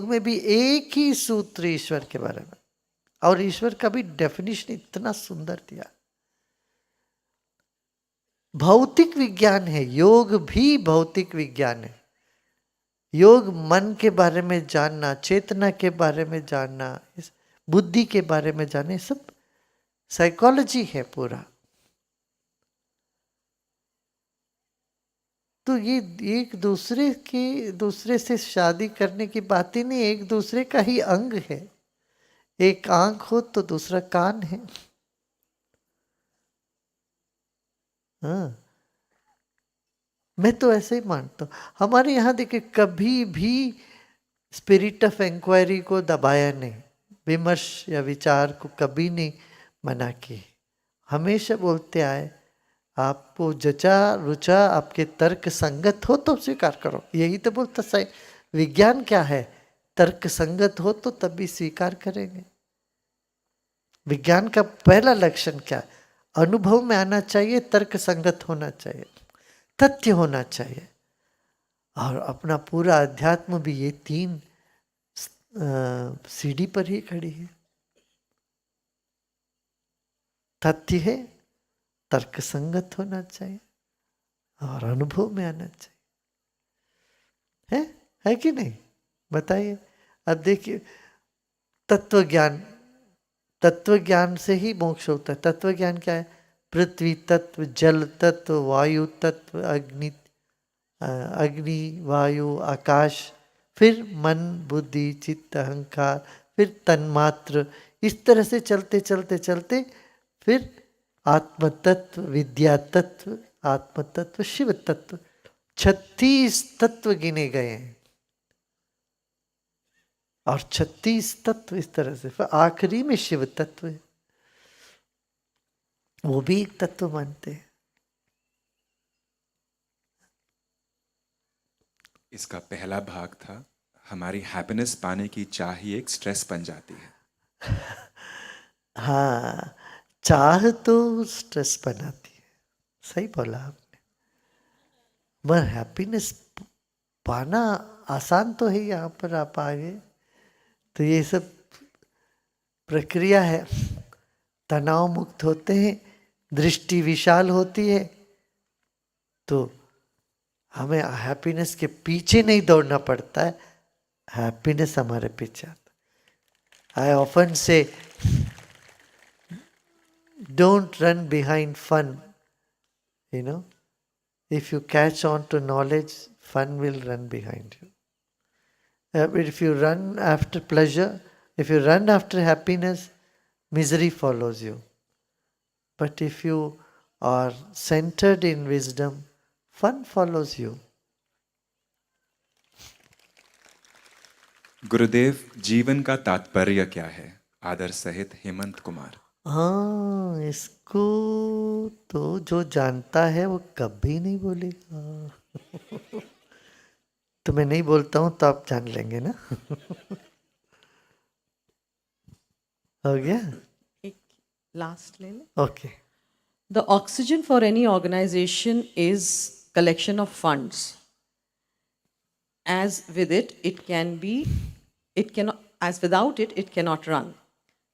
[SPEAKER 3] में भी एक ही सूत्र ईश्वर के बारे में, और ईश्वर का भी डेफिनेशन इतना सुंदर दिया। भौतिक विज्ञान है, योग भी भौतिक विज्ञान है। योग मन के बारे में जानना, चेतना के बारे में जानना, बुद्धि के बारे में जानना, सब साइकोलॉजी है पूरा। तो ये एक दूसरे से शादी करने की बात ही नहीं, एक दूसरे का ही अंग है। एक आंख हो तो दूसरा कान है। हाँ, मैं तो ऐसे ही मानता हूँ। हमारे यहाँ देखिए, कभी भी स्पिरिट ऑफ इंक्वायरी को दबाया नहीं, विमर्श या विचार को कभी नहीं मना किए। हमेशा बोलते आए, आपको जचा रुचा आपके तर्क संगत हो तो स्वीकार करो। यही तो बोलता सही। विज्ञान क्या है? तर्क संगत हो तो तभी स्वीकार करेंगे। विज्ञान का पहला लक्षण क्या है? अनुभव में आना चाहिए, तर्क संगत होना चाहिए, तथ्य होना चाहिए। और अपना पूरा अध्यात्म भी ये 3 सीढ़ी पर ही खड़ी है। तथ्य है, तर्क संगत होना चाहिए, और अनुभव में आना चाहिए। है कि नहीं? बताइए। अब देखिए, तत्व ज्ञान से ही मोक्ष होता है। तत्व ज्ञान क्या है? पृथ्वी तत्व, जल तत्व, वायु तत्व, अग्नि, वायु, आकाश, फिर मन, बुद्धि, चित्त, अहंकार, फिर तन्मात्र। इस तरह से चलते चलते चलते फिर आत्म तत्व, विद्या तत्व, आत्म तत्व, शिव तत्व। 36 तत्व गिने गए हैं, और 36 तत्व इस तरह से। फिर आखिरी में शिव तत्व है, वो भी एक तत्व मानते हैं।
[SPEAKER 6] इसका पहला भाग था, हमारी हैप्पीनेस पाने की चाह ही एक स्ट्रेस बन जाती है।
[SPEAKER 3] हाँ, चाह तो स्ट्रेस बनाती है। सही बोला आपने। मगर हैप्पीनेस पाना आसान तो है। यहाँ पर आप आ गए तो ये सब प्रक्रिया है। तनाव मुक्त होते हैं, दृष्टि विशाल होती है, तो हमें हैप्पीनेस के पीछे नहीं दौड़ना पड़ता है, हैप्पीनेस हमारे पीछे आता है. आई ऑफन से don't run behind fun. If you catch on to knowledge, fun will run behind you. But if you run after pleasure, if you run after happiness, misery follows you. But if you are centered in wisdom, fun follows you.
[SPEAKER 6] गुरुदेव, जीवन का तात्पर्य क्या है? आदर सहित हेमंत कुमार.
[SPEAKER 3] हाँ, इसको तो जो जानता है वो कभी नहीं बोलेगा. तो मैं नहीं बोलता हूँ तो आप जान लेंगे ना. हो गया?
[SPEAKER 4] एक लास्ट ले ले.
[SPEAKER 3] Okay.
[SPEAKER 4] The oxygen for any organization is collection of funds. As with it, as without it, it cannot run.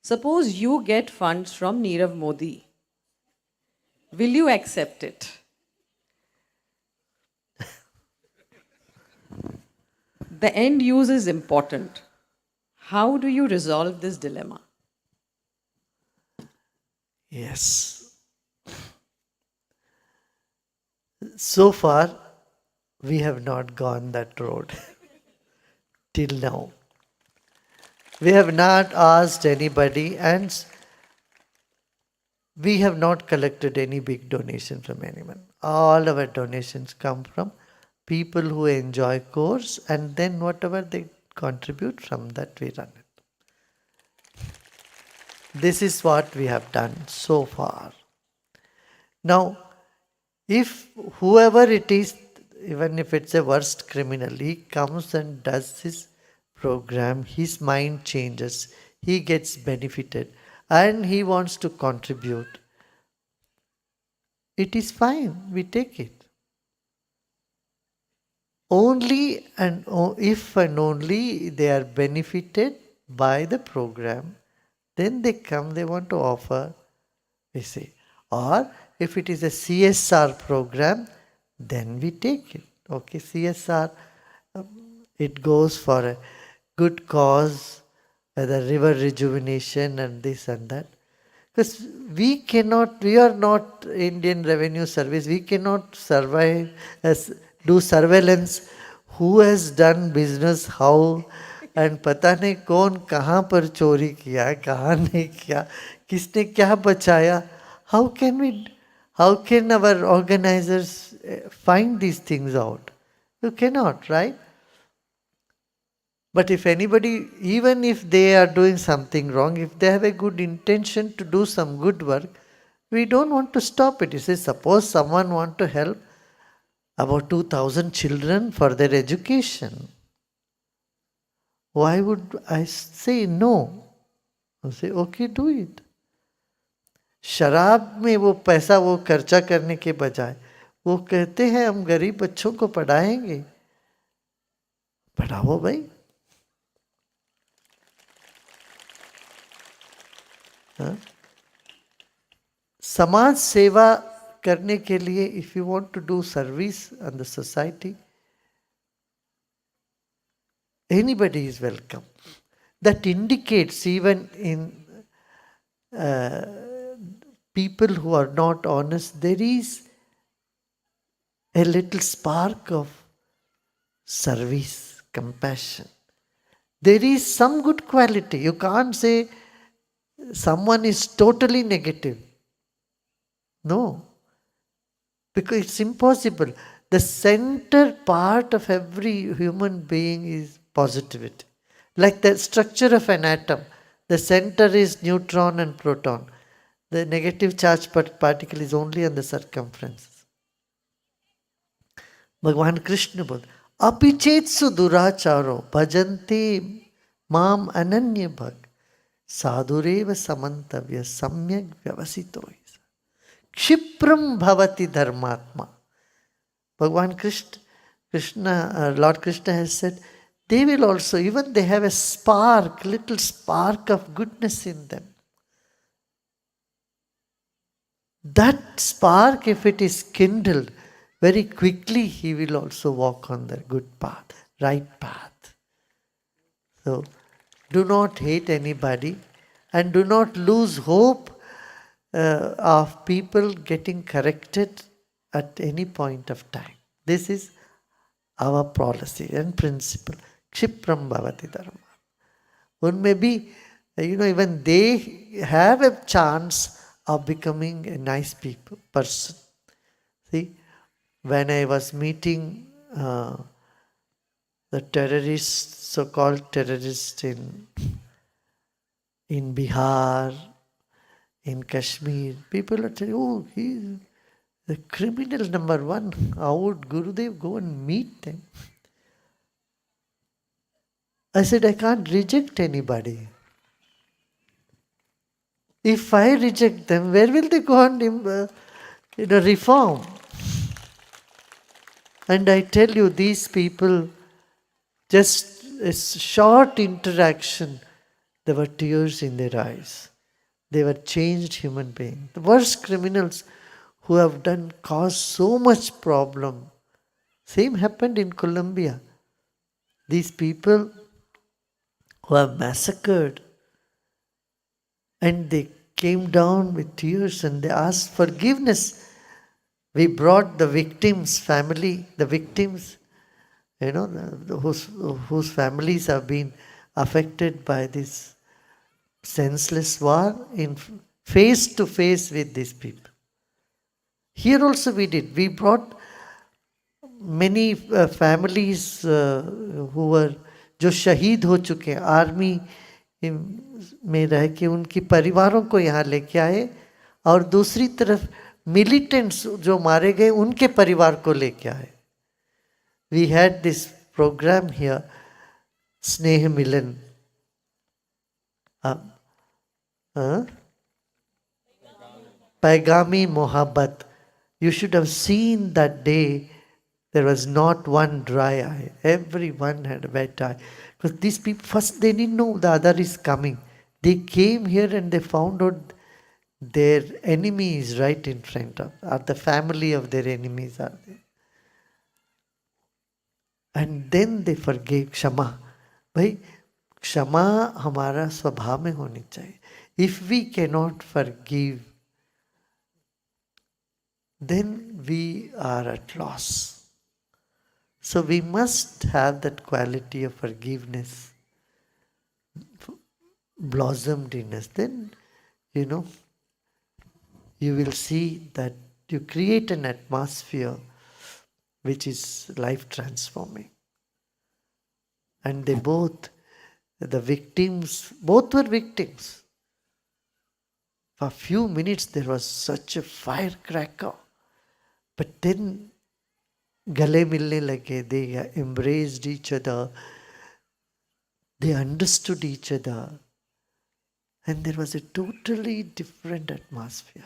[SPEAKER 4] Suppose you get funds from Nirav Modi. Will you accept it? The end use is important. How do you resolve this dilemma?
[SPEAKER 3] Yes. So far, we have not gone that road till now. We have not asked anybody, and we have not collected any big donation from anyone. All our donations come from people who enjoy course, and then whatever they contribute, from that we run it. This is what we have done so far. Now, if whoever it is, even if it's a worst criminal, he comes and does his program, his mind changes, he gets benefited, and he wants to contribute, it is fine, we take it. Only and if and only they are benefited by the program, then they come, they want to offer, we say. Or if it is a CSR program, then we take it. Okay, CSR, it goes for a good cause, whether river rejuvenation and this and that. Because we are not Indian Revenue Service, we cannot survive do surveillance who has done business how, and पता नहीं कौन कहाँ पर चोरी किया, कहाँ नहीं किया, किसने क्या बचाया. How can our organizers find these things out? You cannot, right? But if anybody, even if they are doing something wrong, if they have a good intention to do some good work, we don't want to stop it. You say, suppose someone want to help about 2,000 children for their education. Why would I say no? I say, okay, do it. शराब में वो पैसा वो खर्चा करने के बजाय वो कहते हैं हम गरीब बच्चों को पढ़ाएंगे, पढ़ाओ भाई. समाज सेवा करने के लिए, if you want to do service on the society, anybody is welcome. That indicates even in people who are not honest, there is a little spark of service, compassion. There is some good quality. You can't say someone is totally negative. No. Because it's impossible. The center part of every human being is positivity. Like the structure of an atom, the center is neutron and proton. The negative charge particle is only on the circumference. भगवान कृष्ण बोल अपिचेत्सु दुराचारो भजन्ते माम अनन्य भग साधुरेव समन्तव्य सम्यक व्यवसितो क्षिप्रम भवति धर्मात्मा. Bhagavan Krishna, Lord Krishna has said, they will also, even they have a spark, little spark of goodness in them. That spark, if it is kindled, very quickly he will also walk on the good path, right path. So do not hate anybody and do not lose hope of people getting corrected at any point of time. This is our policy and principle. Kshipram bhavati dharma. One may be, even they have a chance of becoming a nice person. See, when I was meeting the terrorists, so-called terrorists in Bihar, in Kashmir, people are telling, oh, he's the criminal number one. How would Gurudev go and meet them? I said, I can't reject anybody. If I reject them, where will they go and reform? And I tell you, these people, just a short interaction, there were tears in their eyes. They were changed human beings. The worst criminals who have caused so much problem. Same happened in Colombia. These people who have massacred, and they came down with tears and they asked forgiveness. We brought the victims' family, the victims, whose families have been affected by this senseless war, in face to face with these people. Here also we did. We brought many families who were जो शहीद हो चुके हैं, army में रह के उनकी परिवारों को यहाँ लेके आए, और दूसरी तरफ मिलिटेंट्स जो मारे गए उनके परिवार को लेके आए. We had this program here, स्नेह मिलन, पैगामी मोहब्बत. You should have seen that day. There was not one dry eye. Everyone had a wet eye. Because these people, first they didn't know the other is coming. They came here and they found out their enemy is right in front of, or the family of their enemies are there. And then they forgave. Kshama. भाई क्षमा हमारा स्वभाव में होनी चाहिए. If we cannot forgive, then we are at loss. So we must have that quality of forgiveness blossomed in us. Then, you will see that you create an atmosphere which is life transforming. And the victims, both were victims. For a few minutes there was such a firecracker. But then gale milne lage, they embraced each other, they understood each other, and there was a totally different atmosphere.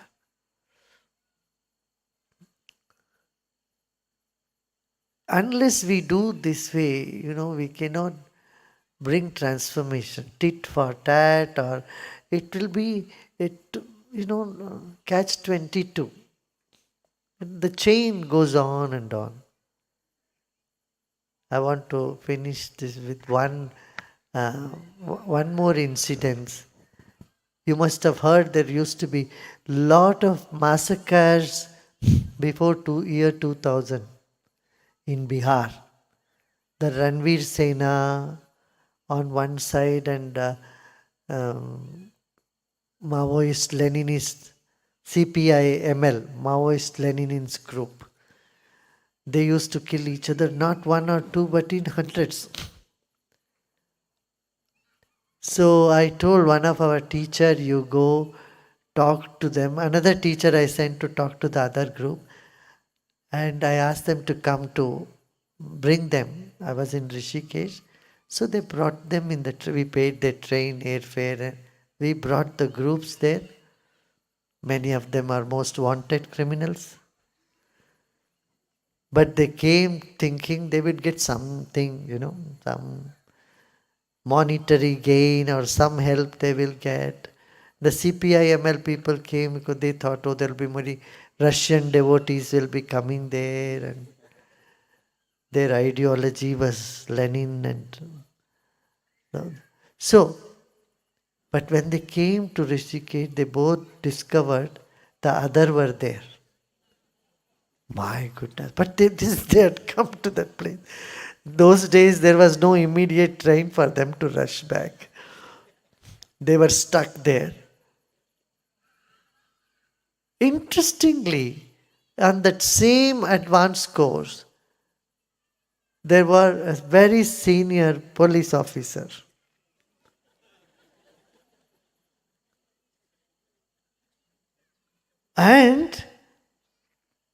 [SPEAKER 3] Unless we do this way, we cannot bring transformation, tit for tat, or it will be, catch 22. The chain goes on and on. I want to finish this with one more incident. You must have heard there used to be lot of massacres before year 2000 in Bihar. The Ranveer Sena on one side and Maoist Leninist CPI ML, Maoist Leninist group. They used to kill each other, not one or two, but in hundreds. So I told one of our teacher, you go talk to them. Another teacher I sent to talk to the other group. And I asked them to come to bring them. I was in Rishikesh. So they brought them we paid their train, airfare, and we brought the groups there. Many of them are most wanted criminals. But they came thinking they would get something, some monetary gain or some help they will get. The CPI ML people came because they thought, there will be Russian devotees will be coming there, and their ideology was Lenin and so. But when they came to Rishikesh, they both discovered the other were there. My goodness! But they had come to that place. Those days there was no immediate train for them to rush back. They were stuck there. Interestingly, on that same advanced course, there were a very senior police officer. And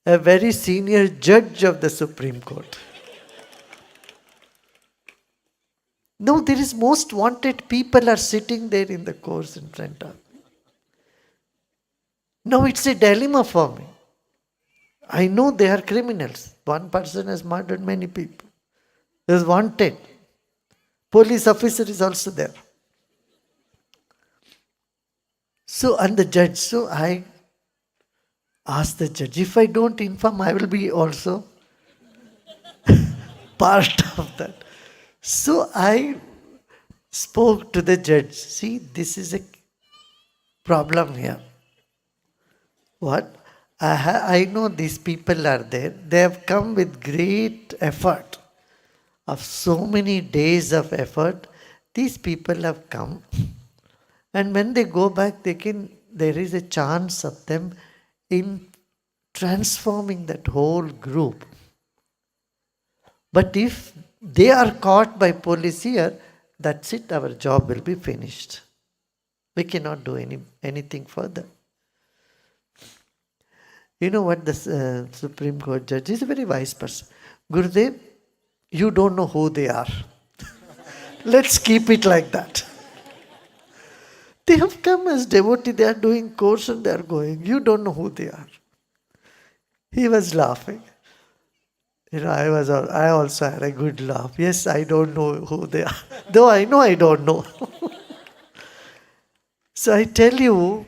[SPEAKER 3] a very senior judge of the Supreme Court. No, there is most wanted people are sitting there in the course in front of me. Now it's a dilemma for me. I know they are criminals. One person has murdered many people. He is wanted. Police officer is also there. So, and the judge, so I asked the judge, if I don't inform, I will be also part of that. So I spoke to the judge. See, this is a problem here. What? I know these people are there. They have come with great effort. Of so many days of effort, these people have come. And when they go back, there is a chance of them in transforming that whole group. But if they are caught by police here, that's it, our job will be finished. We cannot do anything further. You know what the Supreme Court judge is? A very wise person. Gurudev, you don't know who they are. Let's keep it like that. They have come as devotee, they are doing course and they are going. You don't know who they are. He was laughing. I also had a good laugh. Yes, I don't know who they are. Though I know I don't know. So I tell you,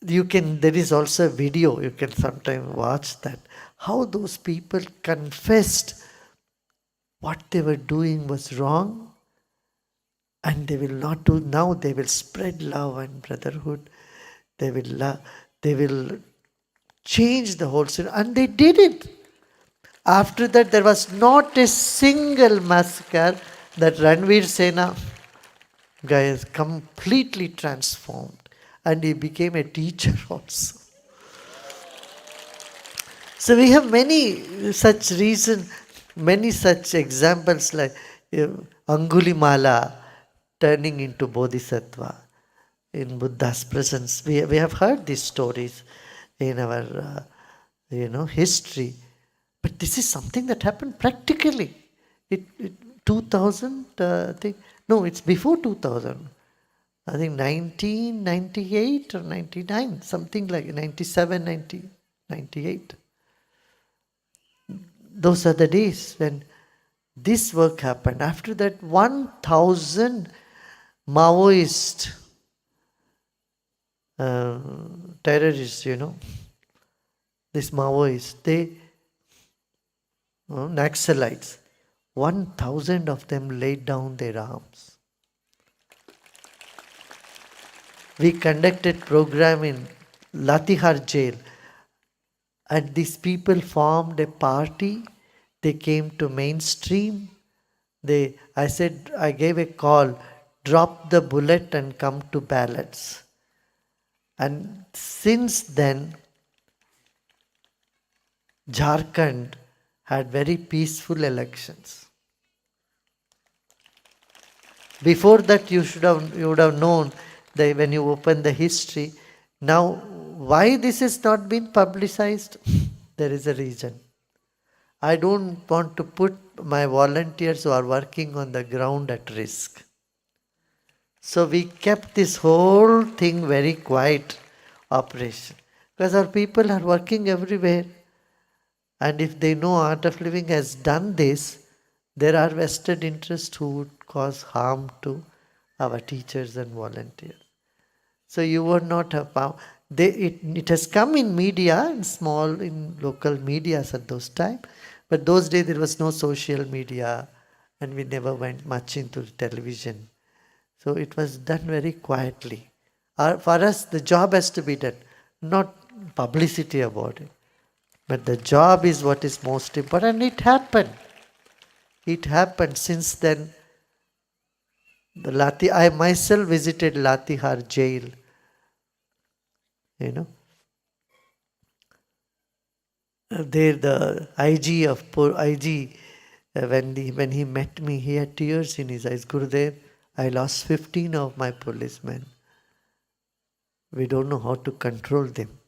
[SPEAKER 3] there is also a video, you can sometimes watch that, how those people confessed what they were doing was wrong and they will not do. Now they will spread love and brotherhood. They will change the whole scene. And they did it. After that, there was not a single massacre. That Ranveer Sena guy is completely transformed. And he became a teacher also. So we have many such reasons, many such examples like Angulimala turning into Bodhisattva in Buddha's presence. We have heard these stories in our history. But this is something that happened practically. 2000, I think, no, it's before 2000. I think 1998 or 99, something like 97, 98. Those are the days when this work happened. After that, 1,000 Maoist terrorists, these Maoists, Naxalites, 1,000 of them laid down their arms. We conducted program in Latihar jail, and these people formed a party. They came to mainstream. I gave a call, drop the bullet and come to ballots. And since then, Jharkhand had very peaceful elections. Before that, you would have known that when you open the history. Now, why this has not been publicized? There is a reason. I don't want to put my volunteers who are working on the ground at risk. So we kept this whole thing very quiet operation. Because our people are working everywhere. And if they know Art of Living has done this, there are vested interests who would cause harm to our teachers and volunteers. So you would not have found. It has come in media, in small, in local medias at those time. But those days there was no social media and we never went much into television. So it was done very quietly. For us, the job has to be done, not publicity about it. But the job is what is most important. It happened. It happened. Since then, I myself visited Latihar jail. You know, there the IG, when he met me, he had tears in his eyes. Gurudev, I lost 15 of my policemen. We don't know how to control them.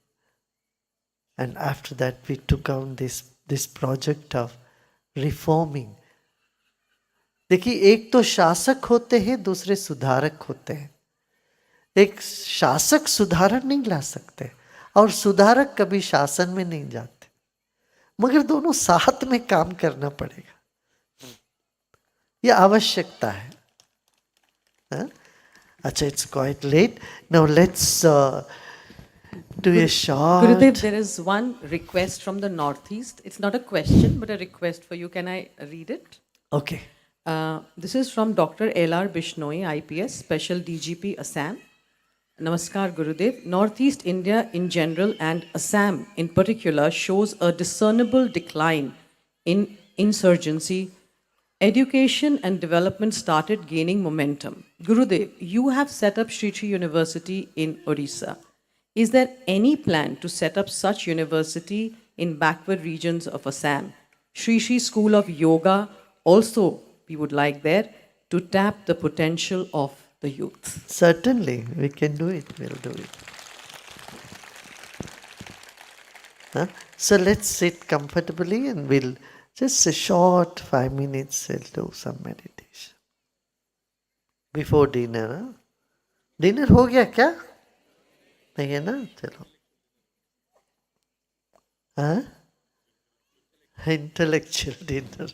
[SPEAKER 3] And after that, we took on this project of reforming. देखिए, एक तो शासक होते हैं, दूसरे सुधारक होते हैं. एक शासक सुधारण नहीं ला सकते और सुधारक कभी शासन में नहीं जाते, मगर दोनों साथ में काम करना पड़ेगा. यह आवश्यकता है. अच्छा, it's quite late. Now let's do a short.
[SPEAKER 4] Gurudev, there is one request from the Northeast. It's not a question, but a request for you. Can I read it?
[SPEAKER 3] Okay.
[SPEAKER 4] This is from Dr. L.R. Bishnoi, IPS, Special DGP, Assam. Namaskar, Gurudev. Northeast India in general and Assam in particular shows a discernible decline in insurgency. Education and development started gaining momentum. Gurudev, you have set up Sri Sri University in Odisha. Is there any plan to set up such university in backward regions of Assam? Sri Sri School of Yoga also we would like there to tap the potential of the youth.
[SPEAKER 3] Certainly, we can do it. We'll do it. So let's sit comfortably and we'll just a short 5 minutes. We'll do some meditation before dinner. Dinner हो गया क्या? नहीं है ना? चलो. Intellectual dinner.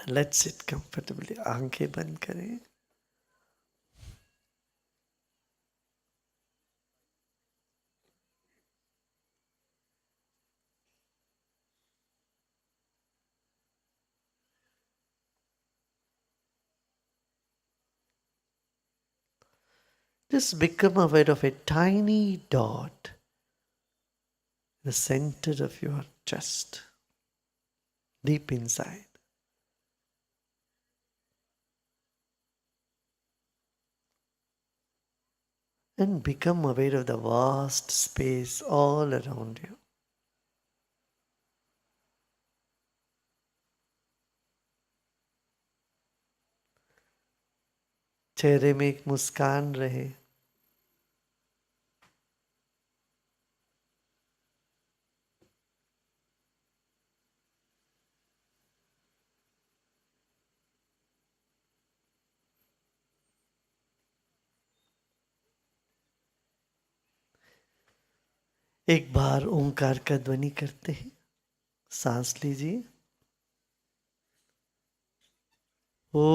[SPEAKER 3] Let's sit comfortably. आंखें बंद करें. Just become aware of a tiny dot in the center of your chest, deep inside. And become aware of the vast space all around you. चेहरे में एक मुस्कान रहे. एक बार ओंकार का ध्वनि करते हैं. सांस लीजिए. ओ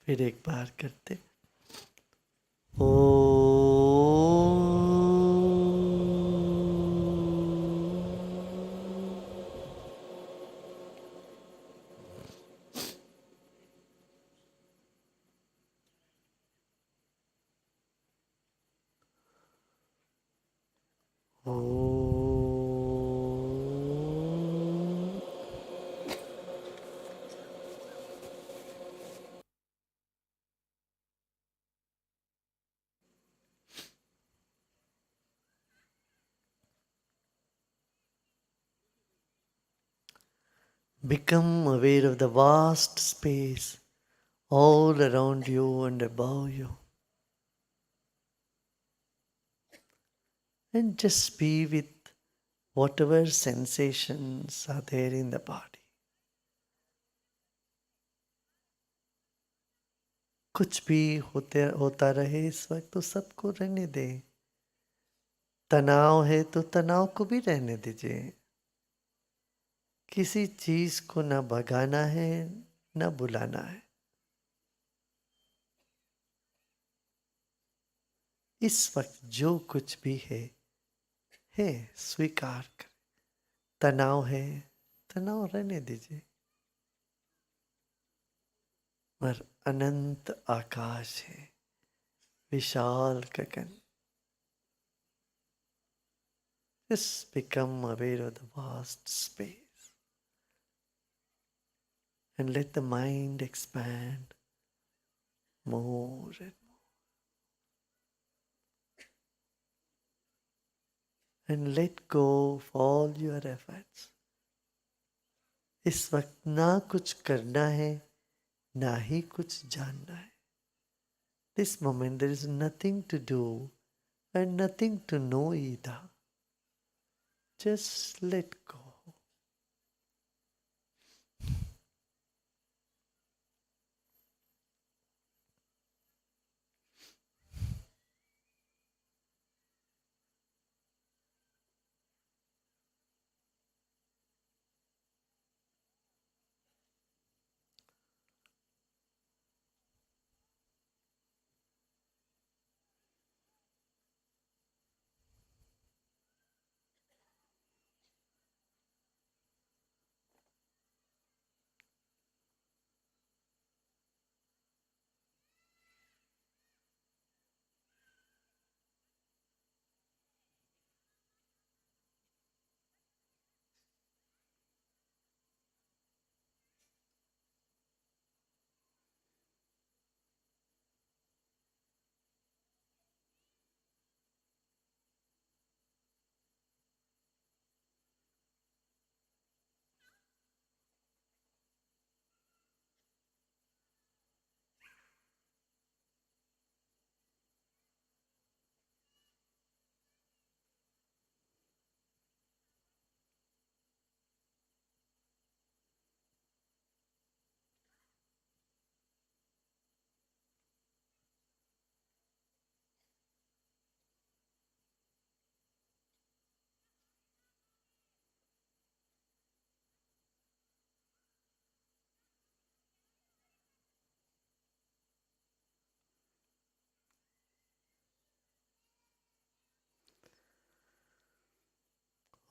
[SPEAKER 3] फिर एक बार करते. Become aware of the vast space all around you and above you. And just be with whatever sensations are there in the body. कुछ भी होता रहे इस वक्त तो सबको रहने दे. तनाव है तो तनाव को भी रहने दीजिए. किसी चीज को ना भगाना है ना बुलाना है. इस वक्त जो कुछ भी है स्वीकार कर. तनाव है, तनाव रहने दीजिए. और अनंत आकाश है, विशाल गगन. Just become aware of the vast space and let the mind expand more and more. And let go of all your efforts. इस वक्त ना कुछ करना है ना ही कुछ जानना है. This moment there is nothing to do and nothing to know either. Just let go.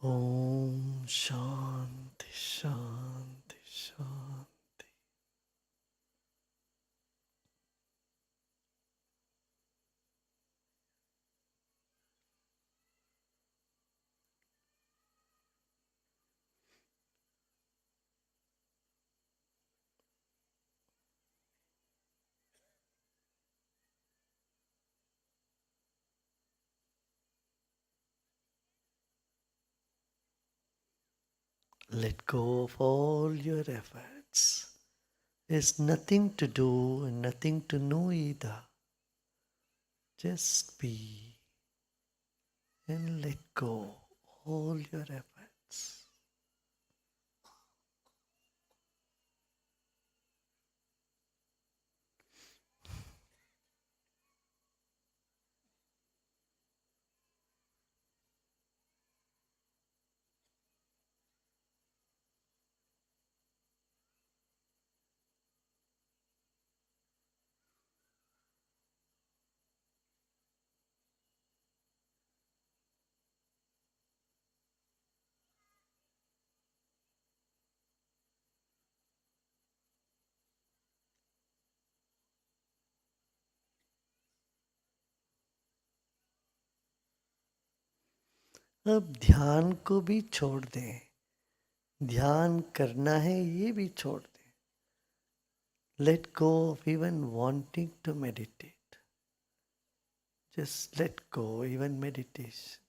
[SPEAKER 3] Om Shanti Shanti Shanti. Let go of all your efforts. There's nothing to do and nothing to know either. Just be and let go all your efforts. अब ध्यान को भी छोड़ दें. ध्यान करना है ये भी छोड़ दें. Let go of even wanting to meditate. Just let go, even meditation.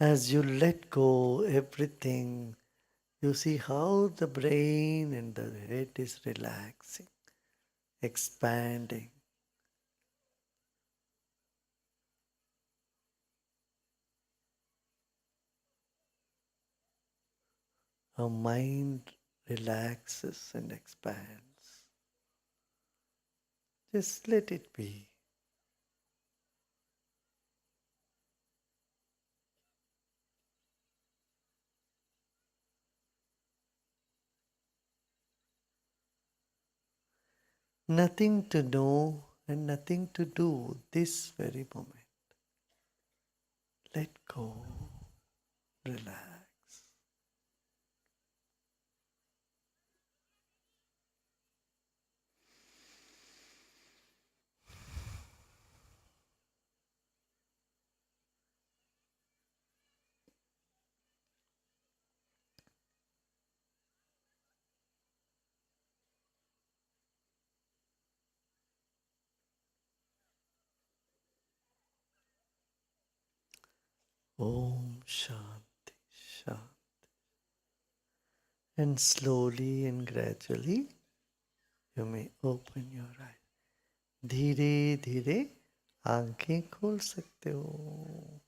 [SPEAKER 3] As you let go everything, you see how the brain and the head is relaxing, expanding. Our mind relaxes and expands. Just let it be. Nothing to know and nothing to do this very moment. Let go, relax. Om Shanti, Shanti. And slowly and gradually you may open your eyes. धीरे धीरे आंखें खोल सकते हो.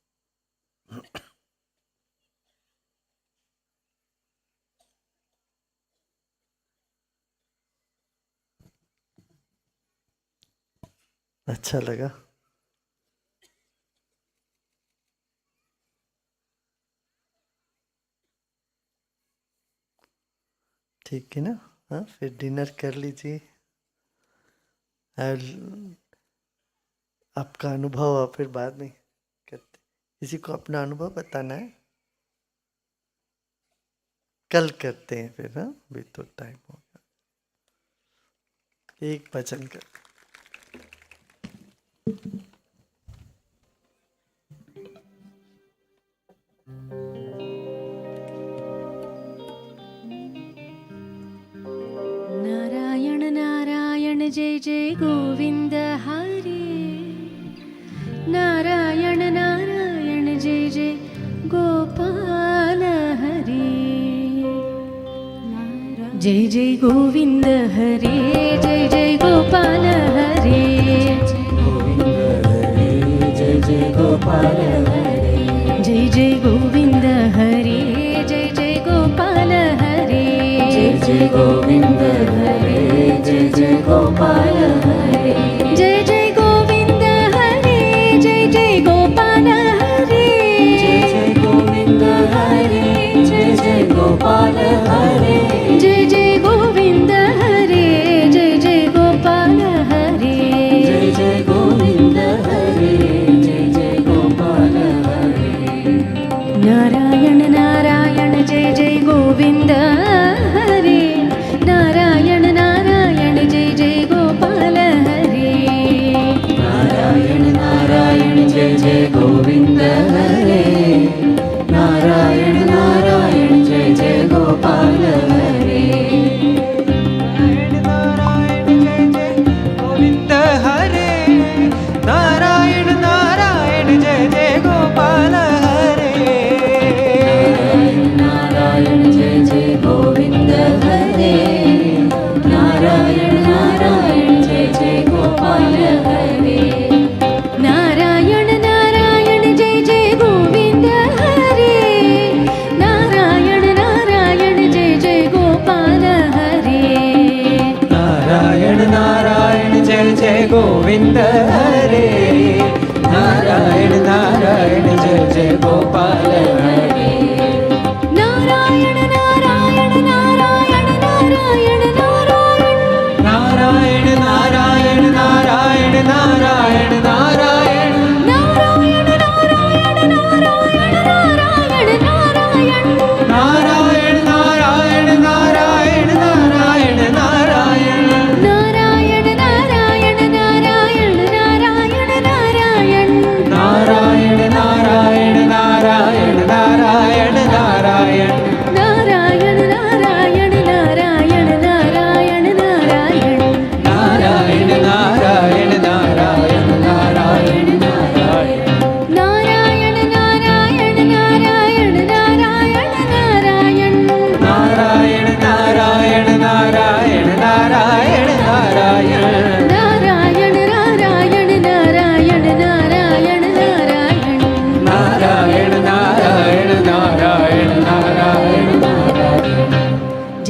[SPEAKER 3] अच्छा लगा? ठीक है ना? हाँ, फिर डिनर कर लीजिए. आपका अनुभव आप फिर बाद में करते. किसी को अपना अनुभव बताना है? कल करते हैं फिर. हाँ, अभी तो टाइम हो गया. एक भजन कर.
[SPEAKER 7] नारायण नारायण जय जय गोविंद हरे. नारायण नारायण जय जय गोपाल हरे. जय जय गोविंद हरे. जय जय गोपाल हरे. जय जय गोपाल हरे. जय जय गोविंद हरे. जय जय गोपाल हरे. जय जय गोविंद हरे. जय जय गोपाल हरे. जय जय गोविंद हरे. जय जय गोपाल हरे. जय जय गोविंद हरे. जय जय गोपाल हरे. जय जय गोविंद हरे. जय जय गोपाल हरे. जय जय गोविंद हरे. जय जय गोपाल हरे. नारायण नारायण जय जय गोविंद हरे. नारायण नारायण जय जय गोपाल हरे. नारायण नारायण जय जय गोविंद हरे. नारायण नारायण जय जय गोपाल हरे.
[SPEAKER 8] गोविंद हरे. नारायण नारायण जय जय गोपाल हरे.
[SPEAKER 7] नारायण जय जय गोविंद हरे. नारायण नारायण जय जय गोपाल हरे. नारायण नारायण जय जय गोविंद हरे. नारायण नारायण जय जय गोपाल हरे.
[SPEAKER 8] नारायण नारायण जय जय गोविंद हरे. नारायण नारायण जय जय गोपाल हरे.
[SPEAKER 7] नारायण नारायण नारायण नारायण नारायण.
[SPEAKER 8] नारायण नारायण नारायण नारायण नारायण.
[SPEAKER 7] नारायण नारायण नारायण नारायण नारायण.
[SPEAKER 8] नारायण नारायण नारायण नारायण नारायण.
[SPEAKER 7] नारायण नारायण नारायण नारायण.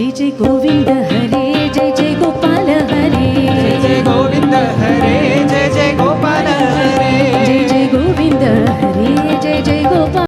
[SPEAKER 7] जय जय गोविन्द हरे